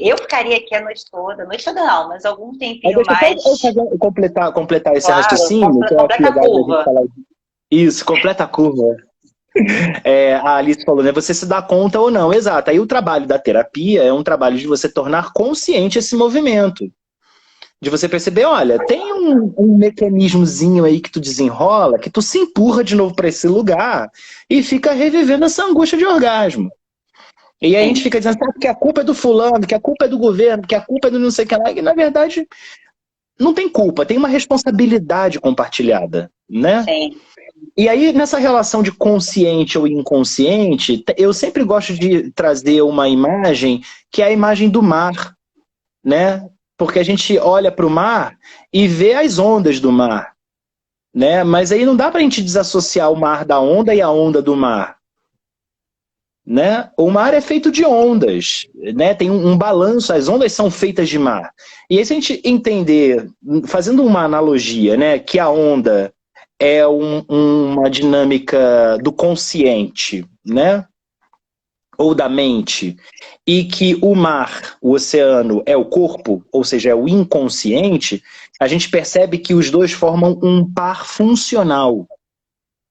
eu ficaria aqui a noite toda não, mas algum Mas tempinho deixa eu só mais, completar esse claro, raciocínio, que eu acho completa a legal da gente curva. falar. Isso, completa a curva. A Alice falou, né? Você se dá conta ou não. Exato. Aí o trabalho da terapia é um trabalho de você tornar consciente esse movimento. De você perceber, olha, tem um mecanismozinho aí que tu desenrola, que tu se empurra de novo para esse lugar e fica revivendo essa angústia de orgasmo. E aí a gente Sim, fica dizendo que a culpa é do fulano, que a culpa é do governo, que a culpa é do não sei o que lá, e na verdade não tem culpa, tem uma responsabilidade compartilhada, né? sim. E aí, nessa relação de consciente ou inconsciente, eu sempre gosto de trazer uma imagem que é a imagem do mar, né? Porque a gente olha para o mar e vê as ondas do mar, né? Mas aí não dá para a gente desassociar o mar da onda e a onda do mar, né? O mar é feito de ondas, né? Tem um balanço, as ondas são feitas de mar. E aí, se a gente entender, fazendo uma analogia, né, que a onda é uma dinâmica do consciente, né? Ou da mente, e que o mar, o oceano, é o corpo, ou seja, é o inconsciente, a gente percebe que os dois formam um par funcional.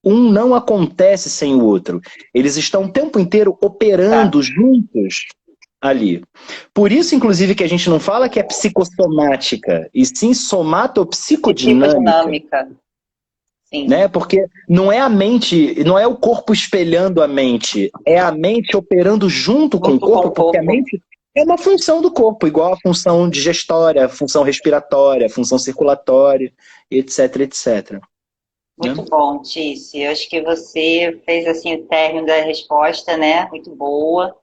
Um não acontece sem o outro. Eles estão o tempo inteiro Tá. operando juntos ali. Por isso, inclusive, que a gente não fala que é psicossomática, e sim somatopsicodinâmica, Psicodinâmica, sim. né? Porque não é a mente, não é o corpo espelhando a mente, é a mente operando junto com o Junto com corpo, o porque a corpo. mente é uma função do corpo, igual a função digestória, a função respiratória, a função circulatória, etc, etc. Né? Muito bom, Tícia. Eu acho que você fez assim o término da resposta, né? Muito boa.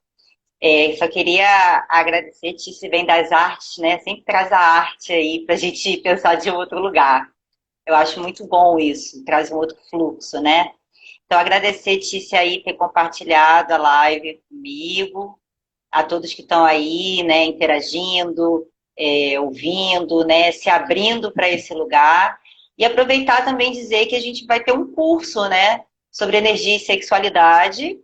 Só queria agradecer, Tícia, vem das artes, né? Sempre traz a arte aí para a gente pensar de outro lugar. Eu acho muito bom isso, traz um outro fluxo, né? Então, agradecer, Tícia, aí ter compartilhado a live comigo, a todos que estão aí, né, interagindo, ouvindo, né, se abrindo para esse lugar. E aproveitar também dizer que a gente vai ter um curso, né, sobre energia e sexualidade,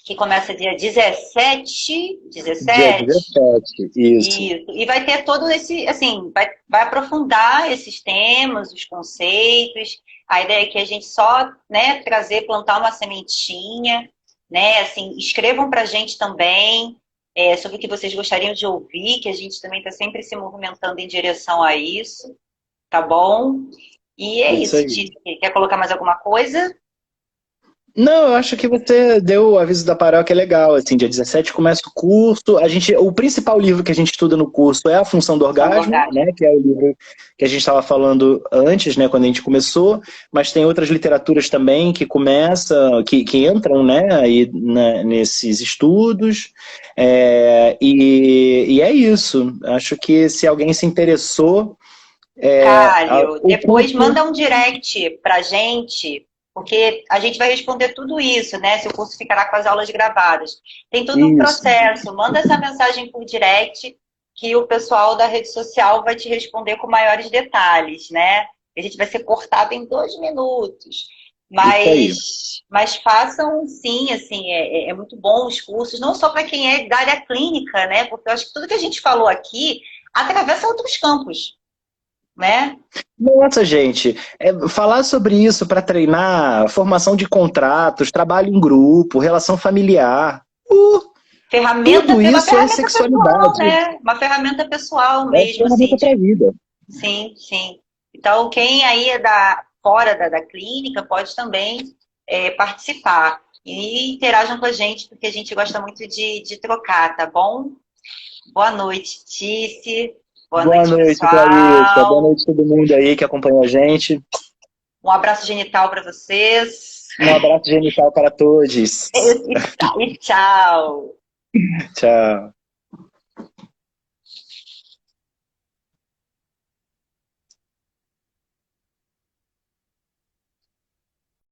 que começa dia 17, Dia 17, 17, isso. e vai ter todo esse, assim, vai aprofundar esses temas, os conceitos. A ideia é que a gente só, né, trazer, plantar uma sementinha, né, assim, escrevam para a gente também sobre o que vocês gostariam de ouvir, que a gente também está sempre se movimentando em direção a isso, tá bom? E é É isso isso, aí. Titi. Quer colocar mais alguma coisa? Não, eu acho que você deu o aviso da paróquia legal, assim, dia 17 começa o curso, o principal livro que a gente estuda no curso é A Função do Função do Orgasmo, orgasmo. né, que é o livro que a gente estava falando antes, né, quando a gente começou, mas tem outras literaturas também que começam, que entram, né, aí, né, nesses estudos, e é isso, acho que se alguém se interessou, Calho, o depois curso... manda um direct pra gente, porque a gente vai responder tudo isso, né? Se o curso ficará com as aulas gravadas. Tem todo um Isso, processo. Manda essa mensagem por direct que o pessoal da rede social vai te responder com maiores detalhes, né? A gente vai ser cortado em 2 minutos. isso aí. Mas façam sim, assim, é muito bom os cursos, não só para quem é da área clínica, né? Porque eu acho que tudo que a gente falou aqui atravessa outros campos, né? Nossa, gente, falar sobre isso para treinar formação de contratos, trabalho em grupo, relação familiar, tudo Uma isso é ferramenta pessoal, sexualidade, né? Uma ferramenta pessoal é mesmo, assim. ferramenta para a vida. Sim, sim. Então, quem aí é fora da clínica pode também participar. E interajam com a gente, porque a gente gosta muito de trocar, tá bom? Boa noite, Tice. Boa Boa noite, noite, Clarissa. Boa pessoal. noite a todo mundo aí que acompanhou a gente. Um abraço genital para vocês. Um abraço genital para todos. E tchau. Tchau.